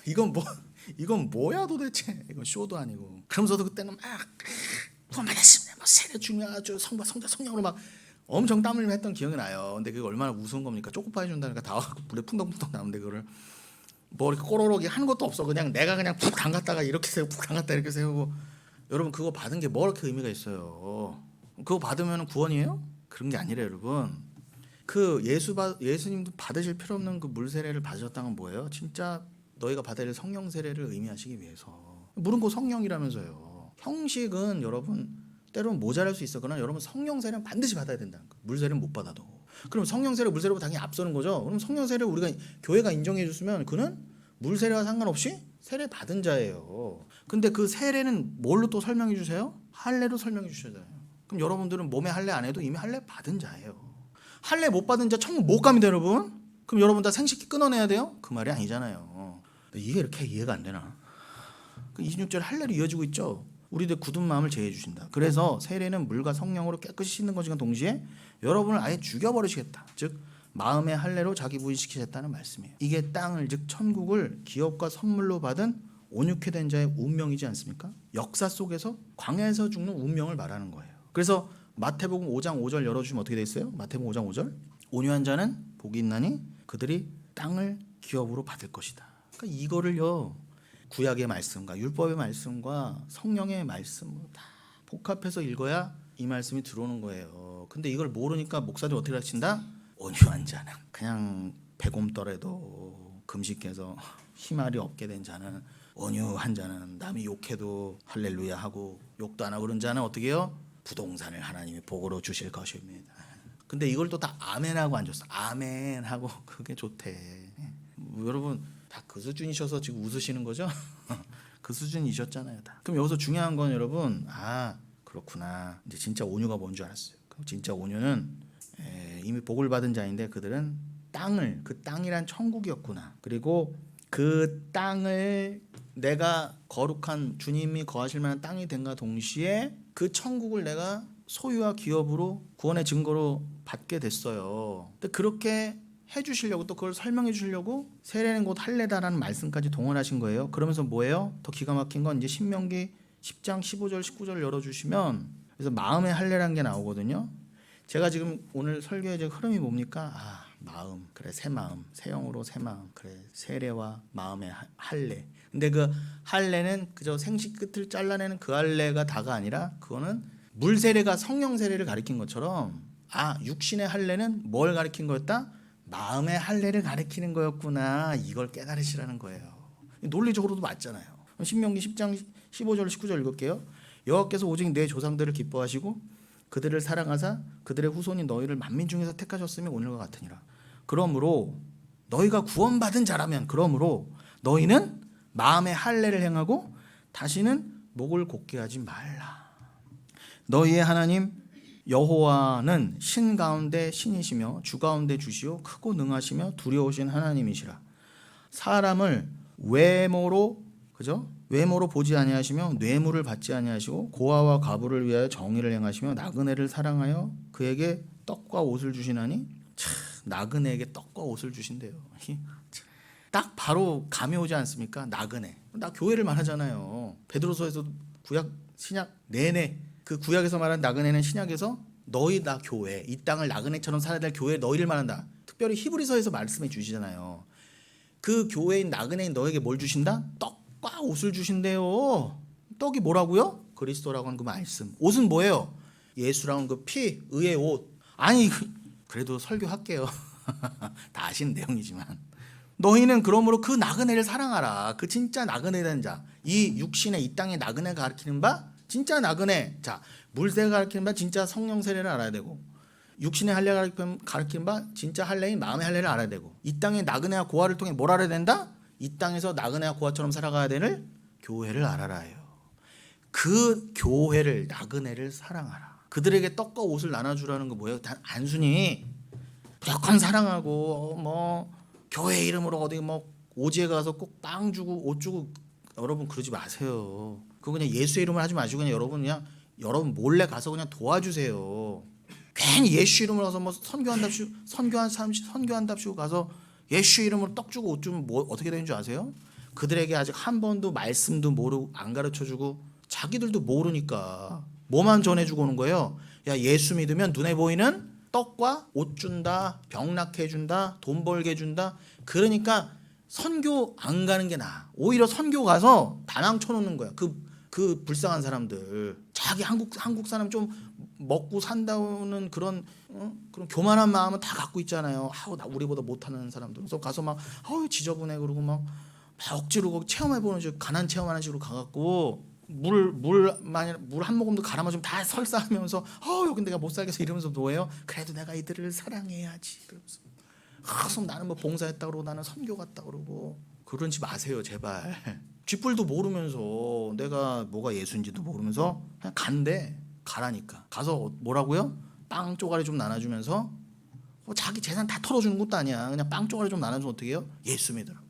이건 뭐야 도대체. 이건 쇼도 아니고. 그러면서도 그때는 막 구원받았습니다. 뭐 세례 중요하죠. 성령으로 막 엄청 땀 흘리며 했던 기억이 나요. 근데 그게 얼마나 우스운 겁니까? 초코파이 준다니까 다 와서 물에 풍덩풍덩 나오는데 그거를 뭐 이렇게 꼬로록이 하는 것도 없어. 그냥 내가 그냥 푹 담갔다가 이렇게 세우고 푹 담갔다 이렇게 세우고. 여러분 그거 받은 게 뭐 이렇게 의미가 있어요? 그거 받으면 구원이에요? 그런 게 아니라 여러분 그 예수님도 받으실 필요 없는 그 물세례를 받으셨다는 건 뭐예요? 진짜 너희가 받아야 될 성령 세례를 의미하시기 위해서. 물은 곧 성령이라면서요. 형식은 여러분 때로는 모자랄 수 있어. 그러나 여러분 성령 세례는 반드시 받아야 된다는 거예요. 물세례는 못 받아도. 그럼 성령 세례 물세례보다 당연히 앞서는 거죠. 그럼 성령 세례를 우리가 교회가 인정해 줬으면 그는 물세례와 상관없이 세례 받은 자예요. 근데 그 세례는 뭘로 또 설명해 주세요? 할례로 설명해 주셔야 돼요. 그럼 여러분들은 몸에 할례 안 해도 이미 할례 받은 자예요. 할례 못 받은 자 천국 못 갑니다, 여러분. 그럼 여러분 다 생식기 끊어내야 돼요? 그 말이 아니잖아요. 이게 이렇게 이해가 안 되나? 그 26절 할례로 이어지고 있죠. 우리들 굳은 마음을 제해 주신다. 그래서 세례는 물과 성령으로 깨끗이 씻는 것과 동시에 여러분을 아예 죽여버리시겠다. 즉 마음의 할례로 자기 부인시키셨다는 말씀이에요. 이게 땅을 즉 천국을 기업과 선물로 받은 온유케 된 자의 운명이지 않습니까? 역사 속에서 광야에서 죽는 운명을 말하는 거예요. 그래서 마태복음 5장 5절 열어주시면 어떻게 돼 있어요? 마태복음 5장 5절 온유한 자는 복이 있나니 그들이 땅을 기업으로 받을 것이다. 그러니까 이거를요 구약의 말씀과 율법의 말씀과 성령의 말씀 다 복합해서 읽어야 이 말씀이 들어오는 거예요. 근데 이걸 모르니까 목사들이 어떻게 가르친다? 온유한 자는 그냥 배곰떨에도 금식해서 희말이 없게 된 자는 온유한 자는 남이 욕해도 할렐루야 하고 욕도 안 하고 그런 자는 어떻게 해요? 부동산을 하나님이 복으로 주실 것입니다. 근데 이걸 또 다 아멘하고 안 줬어. 아멘하고 그게 좋대. 여러분 다 그 수준이셔서 지금 웃으시는 거죠? 그 수준이셨잖아요 다. 그럼 여기서 중요한 건 여러분 그렇구나. 이제 진짜 온유가 뭔 줄 알았어요. 진짜 온유는 이미 복을 받은 자인데 그들은 그 땅이란 천국이었구나. 그리고 그 땅을 내가 거룩한 주님이 거하실 만한 땅이 된가 동시에 그 천국을 내가 소유와 기업으로 구원의 증거로 받게 됐어요. 근데 그렇게 해주시려고 또 그걸 설명해 주시려고 세례는 곧 할례다라는 말씀까지 동원하신 거예요. 그러면서 뭐예요? 더 기가 막힌 건 이제 신명기 10장 15절 19절 열어주시면 그래서 마음의 할례라는 게 나오거든요. 제가 지금 오늘 설교의 흐름이 뭡니까? 마음 그래 새 마음 새 영으로 새 마음 그래 세례와 마음의 할례. 근데 그 할례는 그저 생식 끝을 잘라내는 그 할례가 다가 아니라 그거는 물세례가 성령 세례를 가리킨 것처럼 육신의 할례는 뭘 가리킨 거였다? 마음의 할례를 가리키는 거였구나. 이걸 깨달으시라는 거예요. 논리적으로도 맞잖아요. 신명기 10장 15절 19절 읽을게요. 여호와께서 오직 내 조상들을 기뻐하시고 그들을 사랑하사 그들의 후손이 너희를 만민 중에서 택하셨으며 오늘과 같으니라. 그러므로 너희가 구원받은 자라면 그러므로 너희는 마음의 할례를 행하고 다시는 목을 곧게 하지 말라. 너희의 하나님 여호와는 신 가운데 신이시며 주 가운데 주시오 크고 능하시며 두려우신 하나님이시라. 사람을 외모로, 그죠? 외모로 보지 아니하시며 뇌물을 받지 아니하시고 고아와 과부를 위하여 정의를 행하시며 나그네를 사랑하여 그에게 떡과 옷을 주시나니. 참, 나그네에게 떡과 옷을 주신대요. 딱 바로 감이 오지 않습니까? 나그네. 나 교회를 말하잖아요. 베드로서에서도 구약 신약 내내 그 구약에서 말하는 나그네는 신약에서 너희 나 교회, 이 땅을 나그네처럼 살아야 될 교회 너희를 말한다. 특별히 히브리서에서 말씀해 주시잖아요. 그 교회인 나그네인 너에게 뭘 주신다? 떡과 옷을 주신대요. 떡이 뭐라고요? 그리스도라고 하는 그 말씀. 옷은 뭐예요? 예수라는 그 피, 의의 옷. 아니 그래도 설교할게요. 다 아시는 내용이지만 너희는 그러므로 그 나그네를 사랑하라. 그 진짜 나그네된 자. 이 육신의 이 땅의 나그네가 가르치는 바 진짜 나그네. 자, 물세가 가르치는 바 진짜 성령 세례를 알아야 되고, 육신의 할례가 가르치는 바 진짜 할례인 마음의 할례를 알아야 되고, 이 땅의 나그네와 고아를 통해 뭘 알아야 된다? 이 땅에서 나그네와 고아처럼 살아가야 되는 교회를 알아라요. 그 교회를, 나그네를 사랑하라. 그들에게 떡과 옷을 나눠주라는 거 뭐예요? 단순히 무조건 사랑하고 뭐 교회 이름으로 어디 뭐 오지에 가서 꼭 빵 주고 옷 주고, 여러분 그러지 마세요. 그거 그냥 예수 이름을 하지 마시고 그냥 여러분 몰래 가서 그냥 도와주세요. 괜히 예수 이름으로 가서 뭐 선교한답시고 가서 예수 이름으로 떡 주고 옷 주면 뭐 어떻게 되는 줄 아세요? 그들에게 아직 한 번도 말씀도 모르고 안 가르쳐주고 자기들도 모르니까 뭐만 전해주고 오는 거예요. 야, 예수 믿으면 눈에 보이는 떡과 옷 준다, 병 낫게 해준다, 돈 벌게 해준다. 그러니까 선교 안 가는 게 나아. 오히려 선교 가서 다낭 쳐놓는 거야. 그 불쌍한 사람들, 자기 한국 사람 좀 먹고 산다는 그런 교만한 마음은 다 갖고 있잖아요. 나 우리보다 못하는 사람들. 그래서 가서 막 지저분해 그러고 막 억지로 거기 체험해보는 식, 가난 체험하는 식으로 가갖고 물 한 모금도 갈아 마시면 다 설사하면서 여기 내가 못 살겠어 이러면서 뭐예요? 그래도 내가 이들을 사랑해야지. 그러면서 나는 뭐 봉사했다 그러고 나는 선교 갔다 그러고. 그러지 마세요 제발. 쥐뿔도 모르면서 내가 뭐가 예수인지도 모르면서 그냥 가라니까. 가서 뭐라고요? 빵 쪼가리 좀 나눠주면서 자기 재산 다 털어주는 것도 아니야. 그냥 빵 쪼가리 좀 나눠주면 어떻게 해요? 예수 믿으라고.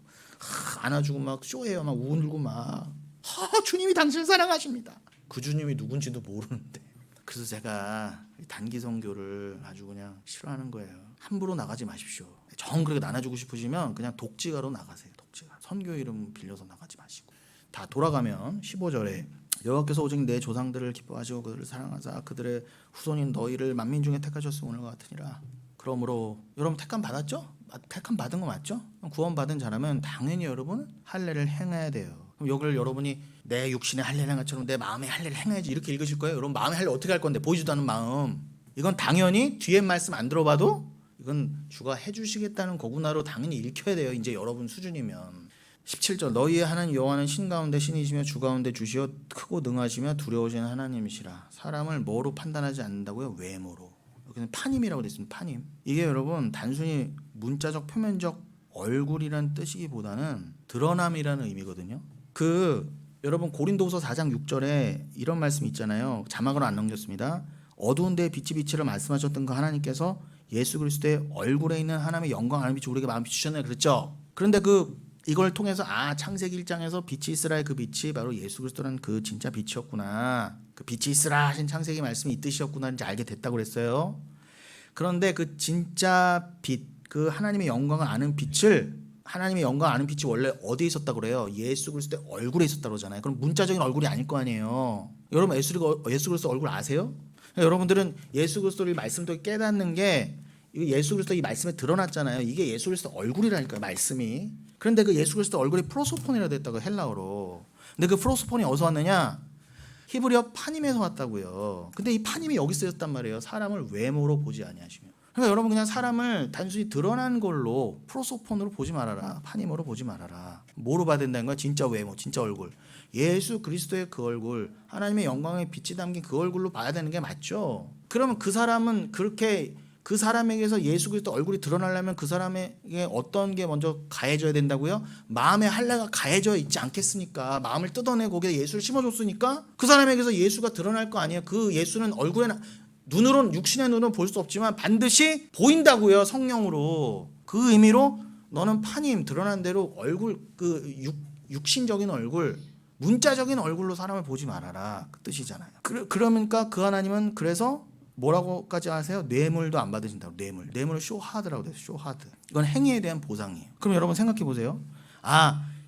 안아주고 막 쇼해요. 막 울고 막 주님이 당신을 사랑하십니다. 그 주님이 누군지도 모르는데. 그래서 제가 단기 선교를 아주 그냥 싫어하는 거예요. 함부로 나가지 마십시오. 정 그렇게 나눠주고 싶으시면 그냥 독지가로 나가세요. 독지가. 선교 이름 빌려서 나가지 마시고. 다 돌아가면 15절에 여호와께서 오직 내 조상들을 기뻐하시고 그들을 사랑하사 그들의 후손인 너희를 만민 중에 택하셨으니 오늘과 같으니라. 그러므로 여러분 택함 받았죠? 택함 받은 거 맞죠? 구원 받은 자라면 당연히 여러분 할례를 행해야 돼요. 그럼 여기를 여러분이 내 육신의 할례를 행한처럼 내 마음의 할례를 행해야지 이렇게 읽으실 거예요? 여러분 마음의 할례 어떻게 할 건데 보이지도 않는 마음. 이건 당연히 뒤에 말씀 안 들어봐도 이건 주가 해주시겠다는 거구나로 당연히 읽혀야 돼요. 이제 여러분 수준이면. 17절 너희의 하나님 여호와는 신 가운데 신이시며 주 가운데 주시어 크고 능하시며 두려우신 하나님이시라. 사람을 뭐로 판단하지 않는다고요? 외모로. 여기는 파님이라고 되어 있습니다. 파님. 이게 여러분 단순히 문자적 표면적 얼굴이라는 뜻이기보다는 드러남이라는 의미거든요. 여러분 고린도후서 4장 6절에 이런 말씀이 있잖아요. 자막으로 안 넘겼습니다. 어두운 데에 빛이 비치를 말씀하셨던 그 하나님께서 예수 그리스도의 얼굴에 있는 하나님의 영광 하나님 빛이 우리에게 마음 비추셨네요. 그랬죠? 그런데 이걸 통해서 창세기 1장에서 빛이 있으라의 그 빛이 바로 예수 그리스도라는 그 진짜 빛이었구나. 그 빛이 있으라 하신 창세기 말씀이 이 뜻이었구나 이제 알게 됐다고 그랬어요. 그런데 그 진짜 빛, 그 하나님의 영광을 아는 빛을, 하나님의 영광을 아는 빛이 원래 어디에 있었다고 그래요? 예수 그리스도의 얼굴에 있었다고 그러잖아요. 그럼 문자적인 얼굴이 아닐 거 아니에요. 여러분 예수 그리스도 얼굴 아세요? 여러분들은 예수 그리스도를 말씀도 깨닫는 게 예수 그리스도 이 말씀에 드러났잖아요. 이게 예수 그리스도 얼굴이라니까요, 말씀이. 그런데 그 예수 그리스도 얼굴이 프로소폰이라고 됐다고 헬라어로. 근데 그 프로소폰이 어디서 왔느냐? 히브리어 파님에서 왔다고요. 근데 이 파님이 여기 쓰였단 말이에요. 사람을 외모로 보지 아니하시며. 그러니까 여러분 그냥 사람을 단순히 드러난 걸로 프로소폰으로 보지 말아라. 파님으로 보지 말아라. 뭐로 봐야 된다는 거야? 진짜 외모, 진짜 얼굴. 예수 그리스도의 그 얼굴, 하나님의 영광의 빛이 담긴 그 얼굴로 봐야 되는 게 맞죠. 그러면 그 사람은 그렇게 그 사람에게서 예수 그리스도 얼굴이 드러나려면 그 사람에게 어떤 게 먼저 가해져야 된다고요? 마음의 할례가 가해져 있지 않겠습니까? 마음을 뜯어내고 거기에 예수를 심어줬으니까 그 사람에게서 예수가 드러날 거 아니에요. 그 예수는 얼굴에 눈으로는 육신의 눈으로는 볼 수 없지만 반드시 보인다고요. 성령으로. 그 의미로 너는 파님 드러난 대로 얼굴 육신적인 얼굴 문자적인 얼굴로 사람을 보지 말아라 그 뜻이잖아요. 그러니까 그 하나님은 그래서 뭐라고까지 하세요? 뇌물도 안 받으신다고. 뇌물을 쇼하드라고 돼요. 쇼하드. 이건 행위에 대한 보상이에요. 그럼 여러분 생각해 보세요.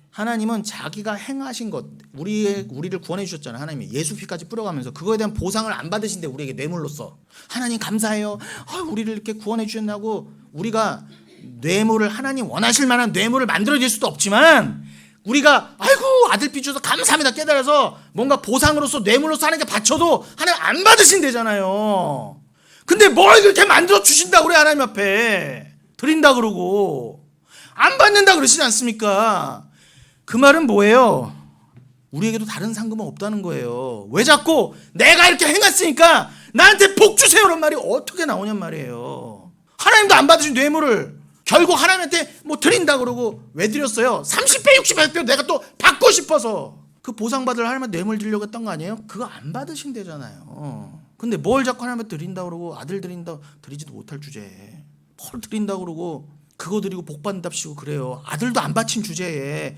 하나님은 자기가 행하신 것 우리를 구원해 주셨잖아요. 하나님이 예수 피까지 뿌려가면서 그거에 대한 보상을 안 받으신데 우리에게 뇌물로서 하나님 감사해요. 우리를 이렇게 구원해 주셨다고 우리가 뇌물을 하나님 원하실 만한 뇌물을 만들어질 수도 없지만 우리가 아이고 아들 피 주셔서 감사합니다 깨달아서 뭔가 보상으로서 뇌물로서 하나님께 바쳐도 하나님 안 받으신대잖아요. 근데 뭘 그렇게 만들어 주신다고 그래. 하나님 앞에 드린다 그러고 안 받는다 그러시지 않습니까? 그 말은 뭐예요? 우리에게도 다른 상금은 없다는 거예요. 왜 자꾸 내가 이렇게 행했으니까 나한테 복 주세요란 말이 어떻게 나오냔 말이에요. 하나님도 안 받으신 뇌물을 결국 하나님한테 뭐 드린다 그러고 왜 드렸어요? 30배 60배 내가 또 받고 싶어서 그 보상받을 하나님한테 뇌물 드리려고 했던 거 아니에요? 그거 안 받으신대잖아요. 근데 뭘 자꾸 하나님한테 드린다 그러고 아들 드린다 드리지도 못할 주제에 뭘 드린다 그러고 그거 드리고 복 받는답시고 그래요. 아들도 안 바친 주제에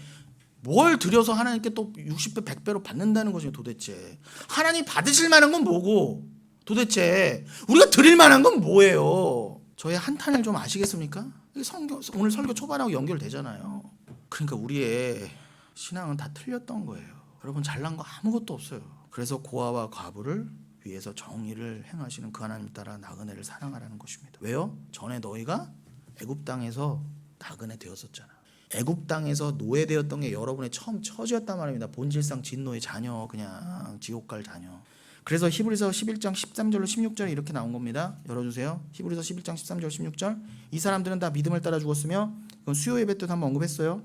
뭘 드려서 하나님께 또 60배 100배로 받는다는 것이에요. 도대체 하나님 받으실 만한 건 뭐고 도대체 우리가 드릴 만한 건 뭐예요? 저의 한탄을 좀 아시겠습니까? 오늘 설교 초반하고 연결되잖아요. 그러니까 우리의 신앙은 다 틀렸던 거예요. 여러분 잘난 거 아무것도 없어요. 그래서 고아와 과부를 위해서 정의를 행하시는 그 하나님 따라 나그네를 사랑하라는 것입니다. 왜요? 전에 너희가 애굽 땅에서 나그네 되었었잖아. 애굽 땅에서 노예되었던 게 여러분의 처음 처지였단 말입니다. 본질상 진노의 자녀, 그냥 지옥 갈 자녀. 그래서 히브리서 11장 13절로 16절에 이렇게 나온 겁니다. 열어주세요. 히브리서 11장 13절 16절. 이 사람들은 다 믿음을 따라 죽었으며 이건 수요 예배 때도 한번 언급했어요.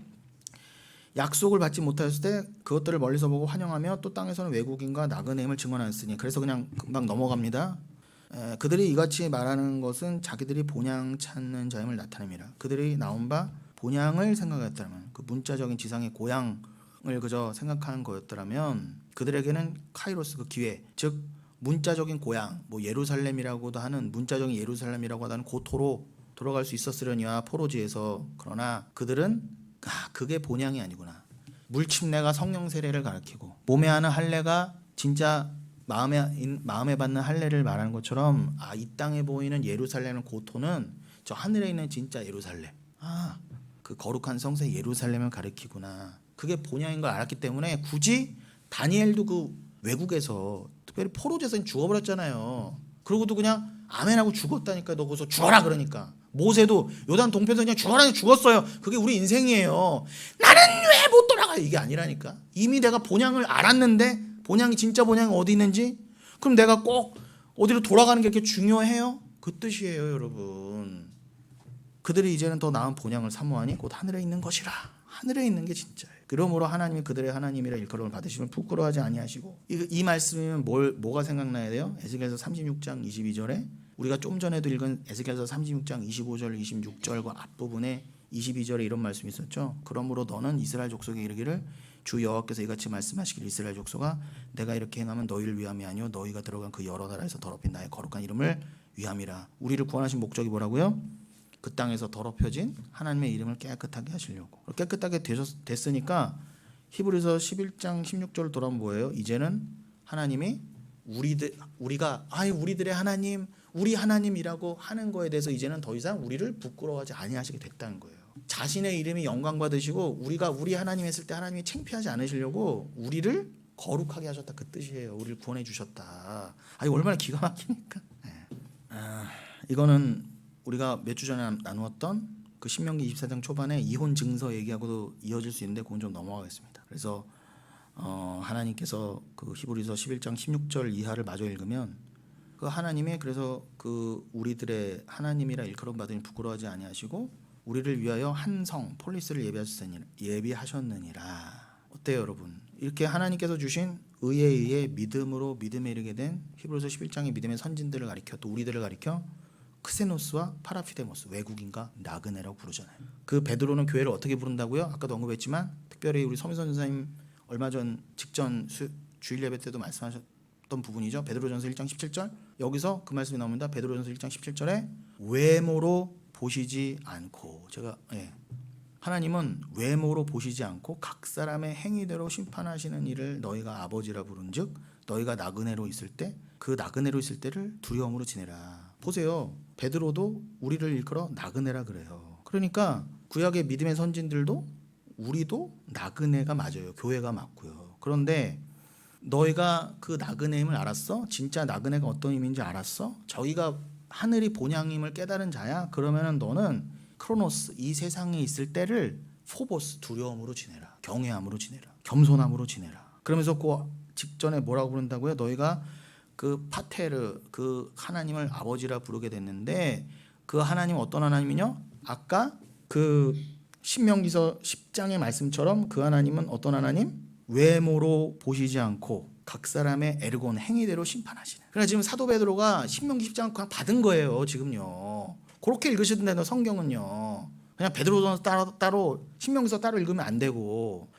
약속을 받지 못하였을 때 그것들을 멀리서 보고 환영하며 또 땅에서는 외국인과 나그네임을 증언하였으니. 그래서 그냥 금방 넘어갑니다. 그들이 이같이 말하는 것은 자기들이 본향 찾는 자임을 나타냅니다. 그들이 나온 바 본향을 생각했다면 그 문자적인 지상의 고향을 그저 생각하는 거였더라면 그들에게는 카이로스 그 기회 즉 문자적인 고향 뭐 예루살렘이라고도 하는 문자적인 예루살렘이라고 하는 고토로 돌아갈 수 있었으려니와 포로지에서. 그러나 그들은 그게 본향이 아니구나. 물침례가 성령 세례를 가리키고 몸에 하는 할례가 진짜 마음에 받는 할례를 말하는 것처럼 이 땅에 보이는 예루살렘의 고토는 저 하늘에 있는 진짜 예루살렘 그 거룩한 성세 예루살렘을 가리키구나. 그게 본향인 걸 알았기 때문에 굳이 다니엘도 그 외국에서 특별히 포로제사인 죽어버렸잖아요. 그러고도 그냥 아멘하고 죽었다니까. 너 거기서 죽어라 그러니까. 모세도 요단 동편에서 그냥 죽어라 죽었어요. 그게 우리 인생이에요. 나는 왜 못 돌아가 이게 아니라니까. 이미 내가 본향을 알았는데 본향이 진짜 본향이 어디 있는지 그럼 내가 꼭 어디로 돌아가는 게 이렇게 중요해요? 그 뜻이에요 여러분. 그들이 이제는 더 나은 본향을 사모하니 곧 하늘에 있는 것이라. 하늘에 있는 게 진짜예요. 그러므로 하나님이 그들의 하나님이라 일컬음을 받으시면 부끄러워하지 아니하시고. 이 말씀이면 뭐가 생각나야 돼요? 에스겔서 36장 22절에 우리가 좀 전에도 읽은 에스겔서 36장 25절 26절과 앞부분에 22절에 이런 말씀이 있었죠. 그러므로 너는 이스라엘 족속에 이르기를 주 여호와께서 이같이 말씀하시길 이스라엘 족속아 내가 이렇게 행하면 너희를 위함이 아니요 너희가 들어간 그 여러 나라에서 더럽힌 나의 거룩한 이름을 위함이라. 우리를 구원하신 목적이 뭐라고요? 그 땅에서 더럽혀진 하나님의 이름을 깨끗하게 하시려고. 깨끗하게 됐으니까 히브리서 11장 16절을 돌아보면 뭐예요? 이제는 하나님이 우리가 우리들의 하나님 우리 하나님이라고 하는 거에 대해서 이제는 더 이상 우리를 부끄러워하지 아니하시게 됐다는 거예요. 자신의 이름이 영광 받으시고 우리가 우리 하나님 했을 때 하나님이 창피하지 않으시려고 우리를 거룩하게 하셨다 그 뜻이에요. 우리를 구원해 주셨다. 얼마나 기가 막히니까. 이거는 우리가 몇 주 전에 나누었던 그 신명기 24장 초반에 이혼 증서 얘기하고도 이어질 수 있는데 그건 좀 넘어가겠습니다. 그래서 하나님께서 그 히브리서 11장 16절 이하를 마저 읽으면 그 하나님이 그래서 그 우리들의 하나님이라 일컬음 받으니 부끄러워하지 아니하시고 우리를 위하여 한 성 폴리스를 예비하셨느니라. 어때요 여러분? 이렇게 하나님께서 주신 의에 의해 믿음으로 믿음에 이르게 된 히브리서 11장의 믿음의 선진들을 가리켜 또 우리들을 가리켜 크세노스와 파라피데모스 외국인과 나그네라고 부르잖아요. 그 베드로는 교회를 어떻게 부른다고요? 아까도 언급했지만 특별히 우리 서민선 선생님 얼마 전 직전 주일 예배 때도 말씀하셨던 부분이죠. 베드로전서 1장 17절 여기서 그 말씀이 나옵니다. 베드로전서 1장 17절에 외모로 보시지 않고, 제가 하나님은 외모로 보시지 않고 각 사람의 행위대로 심판하시는 이를 너희가 아버지라 부른즉 너희가 나그네로 있을 때 그 나그네로 있을 때를 두려움으로 지내라. 보세요. 베드로도 우리를 일컬어 나그네라 그래요. 그러니까 구약의 믿음의 선진들도 우리도 나그네가 맞아요. 교회가 맞고요. 그런데 너희가 그 나그네임을 알았어? 진짜 나그네가 어떤 의미인지 알았어? 저희가 하늘이 본향임을 깨달은 자야? 그러면은 너는 크로노스, 이 세상에 있을 때를 포보스, 두려움으로 지내라. 경외함으로 지내라. 겸손함으로 지내라. 그러면서 그 직전에 뭐라고 부른다고요? 너희가 그 파테르, 그 하나님을 아버지라 부르게 됐는데 그 하나님 어떤 하나님이냐? 아까 그 신명기서 10장의 말씀처럼 그 하나님은 어떤 하나님? 외모로 보시지 않고 각 사람의 에르곤 행위대로 심판하시는. 그러니까 지금 사도 베드로가 신명기 10장 그냥 받은 거예요. 지금요. 그렇게 읽으시던데 성경은요. 그냥 베드로전서 따로 신명기서 따로 읽으면 안 되고.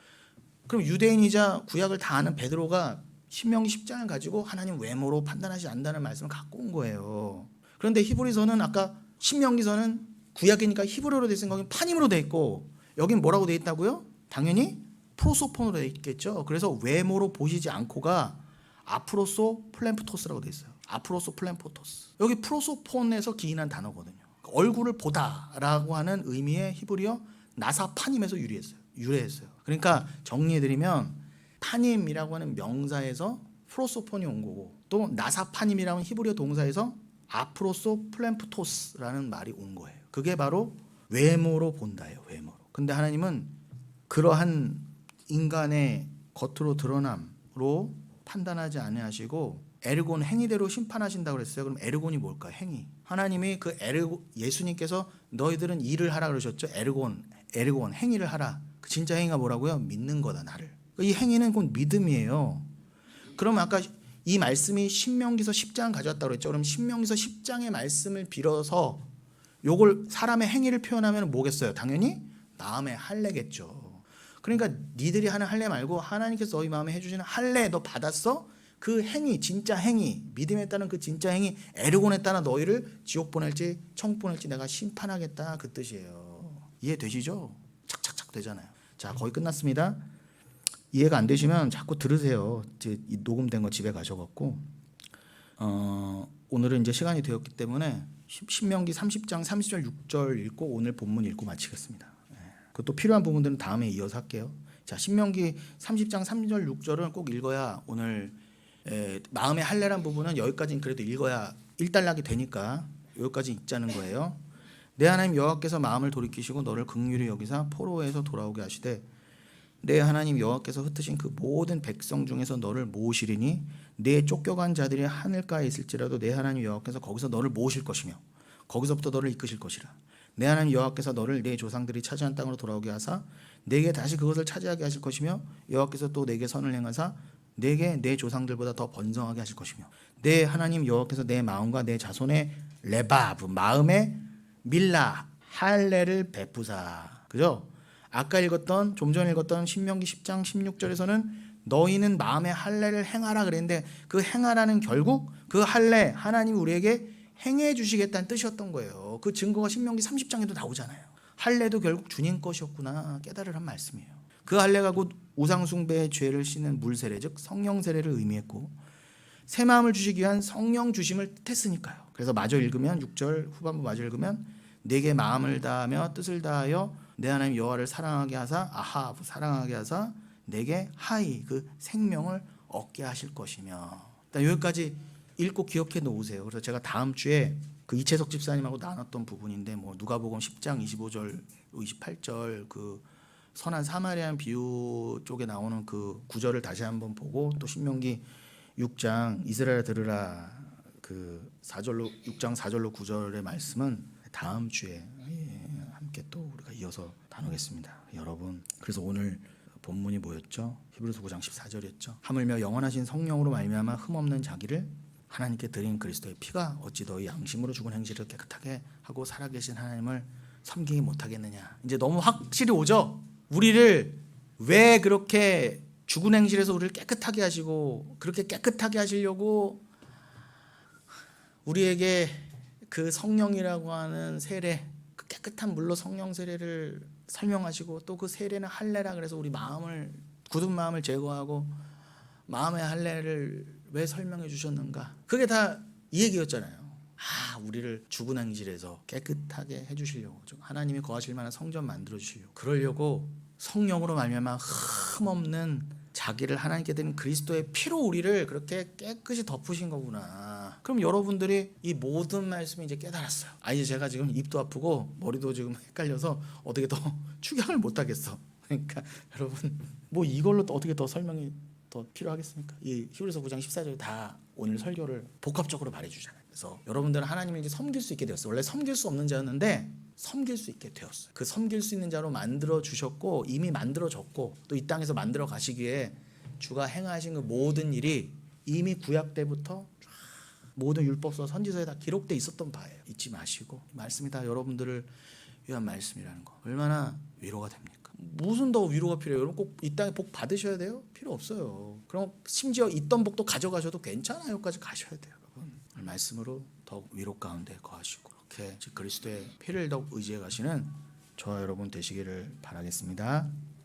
그럼 유대인이자 구약을 다 아는 베드로가 신명기 10장을 가지고 하나님 외모로 판단하지 않는다는 말씀을 갖고 온 거예요. 그런데 히브리서는 아까 신명기서는 구약이니까 히브리어로 돼 있는 거긴 판임으로 돼 있고 여긴 뭐라고 돼 있다고요? 당연히 프로소폰으로 돼 있겠죠. 그래서 외모로 보시지 않고가 아프로소 플렘프토스라고 돼 있어요. 아프로소 플렘포토스. 여기 프로소폰에서 기인한 단어거든요. 얼굴을 보다라고 하는 의미의 히브리어 나사파님에서 유래했어요. 그러니까 정리해드리면 파님이라고 하는 명사에서 프로소폰이 온 거고 또 나사파님이라고 하는 히브리어 동사에서 아프로소 플렘프토스라는 말이 온 거예요. 그게 바로 외모로 본다예요. 외모로. 근데 하나님은 그러한 인간의 겉으로 드러남으로 판단하지 아니하시고 에르곤 행위대로 심판하신다고 그랬어요. 그럼 에르곤이 뭘까? 행위. 하나님이 그 예수님께서 너희들은 일을 하라 그러셨죠. 에르곤 행위를 하라. 그 진짜 행위가 뭐라고요? 믿는 거다 나를. 이 행위는 곧 믿음이에요. 그럼 아까 이 말씀이 신명기서 10장 가져왔다고 그랬죠. 그럼 신명기서 10장의 말씀을 빌어서 요걸 사람의 행위를 표현하면 뭐겠어요? 당연히 마음의 할례겠죠. 그러니까 니들이 하는 할례 말고 하나님께서 너희 마음에 해주시는 할례 너 받았어? 그 행위, 진짜 행위, 믿음에 따른 그 진짜 행위, 에르곤에 따라 너희를 지옥 보낼지 천국 보낼지 내가 심판하겠다 그 뜻이에요. 이해되시죠? 착착착 되잖아요. 자, 거의 끝났습니다. 이해가 안 되시면 자꾸 들으세요. 이제 녹음된 거 집에 가셔갖고 오늘은 이제 시간이 되었기 때문에 신명기 30장 30절 6절 읽고 오늘 본문 읽고 마치겠습니다. 그것도 필요한 부분들은 다음에 이어서 할게요. 자, 신명기 30장 3절 6절은 꼭 읽어야 오늘 마음의 할례란 부분은 여기까지는 그래도 읽어야 일단락이 되니까 여기까지 읽자는 거예요. 내 하나님 여호와께서 마음을 돌이키시고 너를 긍휼히 여기사 포로에서 돌아오게 하시되 내 하나님 여호와께서 흩으신 그 모든 백성 중에서 너를 모으시리니 내 쫓겨간 자들이 하늘가에 있을지라도 내 하나님 여호와께서 거기서 너를 모으실 것이며 거기서부터 너를 이끄실 것이라. 내 하나님 여호와께서 너를 내 조상들이 차지한 땅으로 돌아오게 하사 내게 다시 그것을 차지하게 하실 것이며 여호와께서 또 내게 선을 행하사 내게 내 조상들보다 더 번성하게 하실 것이며 내 하나님 여호와께서 내 마음과 내 자손의 레바브 마음의 밀라 할례를 베푸사. 그죠? 아까 읽었던 좀 전에 읽었던 신명기 10장 16절에서는 너희는 마음의 할례를 행하라 그랬는데 그 행하라는 결국 그 할례 하나님이 우리에게 행해 주시겠다는 뜻이었던 거예요. 그 증거가 신명기 30장에도 나오잖아요. 할례도 결국 주님 것이었구나 깨달으란 말씀이에요. 그 할례가 곧 우상숭배의 죄를 씻는 물세례 즉 성령 세례를 의미했고 새 마음을 주시기 위한 성령 주심을 뜻했으니까요. 그래서 마저 읽으면 6절 후반부 마저 읽으면 내게 마음을 다하며 뜻을 다하여 내 하나님 여호와를 사랑하게 하사 사랑하게 하사 내게 하이 그 생명을 얻게 하실 것이며. 여기까지 읽고 기억해 놓으세요. 그래서 제가 다음 주에 그 이채석 집사님하고 나눴던 부분인데 뭐 누가복음 10장 25절 28절 그 선한 사마리안 비유 쪽에 나오는 그 구절을 다시 한번 보고 또 신명기 6장 이스라엘 들으라 그 4절로 6장 4절로 9절의 말씀은 다음 주에 함께 또 우리가 이어서 나누겠습니다. 여러분, 그래서 오늘 본문이 뭐였죠? 히브리서 9장 14절이었죠. 하물며 영원하신 성령으로 말미암아 흠없는 자기를 하나님께 드린 그리스도의 피가 어찌 너희 양심으로 죽은 행실을 깨끗하게 하고 살아계신 하나님을 섬기지 못하겠느냐. 이제 너무 확실히 오죠. 우리를 왜 그렇게 죽은 행실에서 우리를 깨끗하게 하시고 그렇게 깨끗하게 하시려고 우리에게 그 성령이라고 하는 세례, 그 깨끗한 물로 성령 세례를 설명하시고, 또 그 세례는 할례라 그래서 우리 마음을, 굳은 마음을 제거하고 마음의 할례를 왜 설명해 주셨는가? 그게 다 이 얘기였잖아요. 우리를 죽은 행실에서 깨끗하게 해주시려고, 하나님이 거하실 만한 성전 만들어 주시려고, 그러려고 성령으로 말미암아 흠없는 자기를 하나님께 드린 그리스도의 피로 우리를 그렇게 깨끗이 덮으신 거구나. 그럼 여러분들이 이 모든 말씀을 이제 깨달았어요. 이제 제가 지금 입도 아프고 머리도 지금 헷갈려서 어떻게 더 축약을 못 하겠어. 그러니까 여러분, 뭐 이걸로 또 어떻게 더 설명이 더 필요하겠습니까? 이 히브리서 9장 14절 다 오늘 설교를 복합적으로 말해주잖아요. 그래서 여러분들은 하나님을 이제 섬길 수 있게 되었어요. 원래 섬길 수 없는 자였는데 섬길 수 있게 되었어요. 그 섬길 수 있는 자로 만들어 주셨고, 이미 만들어졌고, 또 이 땅에서 만들어 가시기에 주가 행하신 그 모든 일이 이미 구약 때부터 모든 율법서 선지서에 다 기록돼 있었던 바예요. 잊지 마시고, 말씀이 다 여러분들을 위한 말씀이라는 거 얼마나 위로가 됩니까? 무슨 더 위로가 필요해요? 여러분 꼭 이 땅에 복 받으셔야 돼요? 필요 없어요. 그럼 심지어 있던 복도 가져가셔도 괜찮아요까지 가셔야 돼요. 여러분, 말씀으로 더욱 위로 가운데 거하시고, 그렇게 그리스도의 피를 더욱 의지해 가시는 저와 여러분 되시기를 바라겠습니다.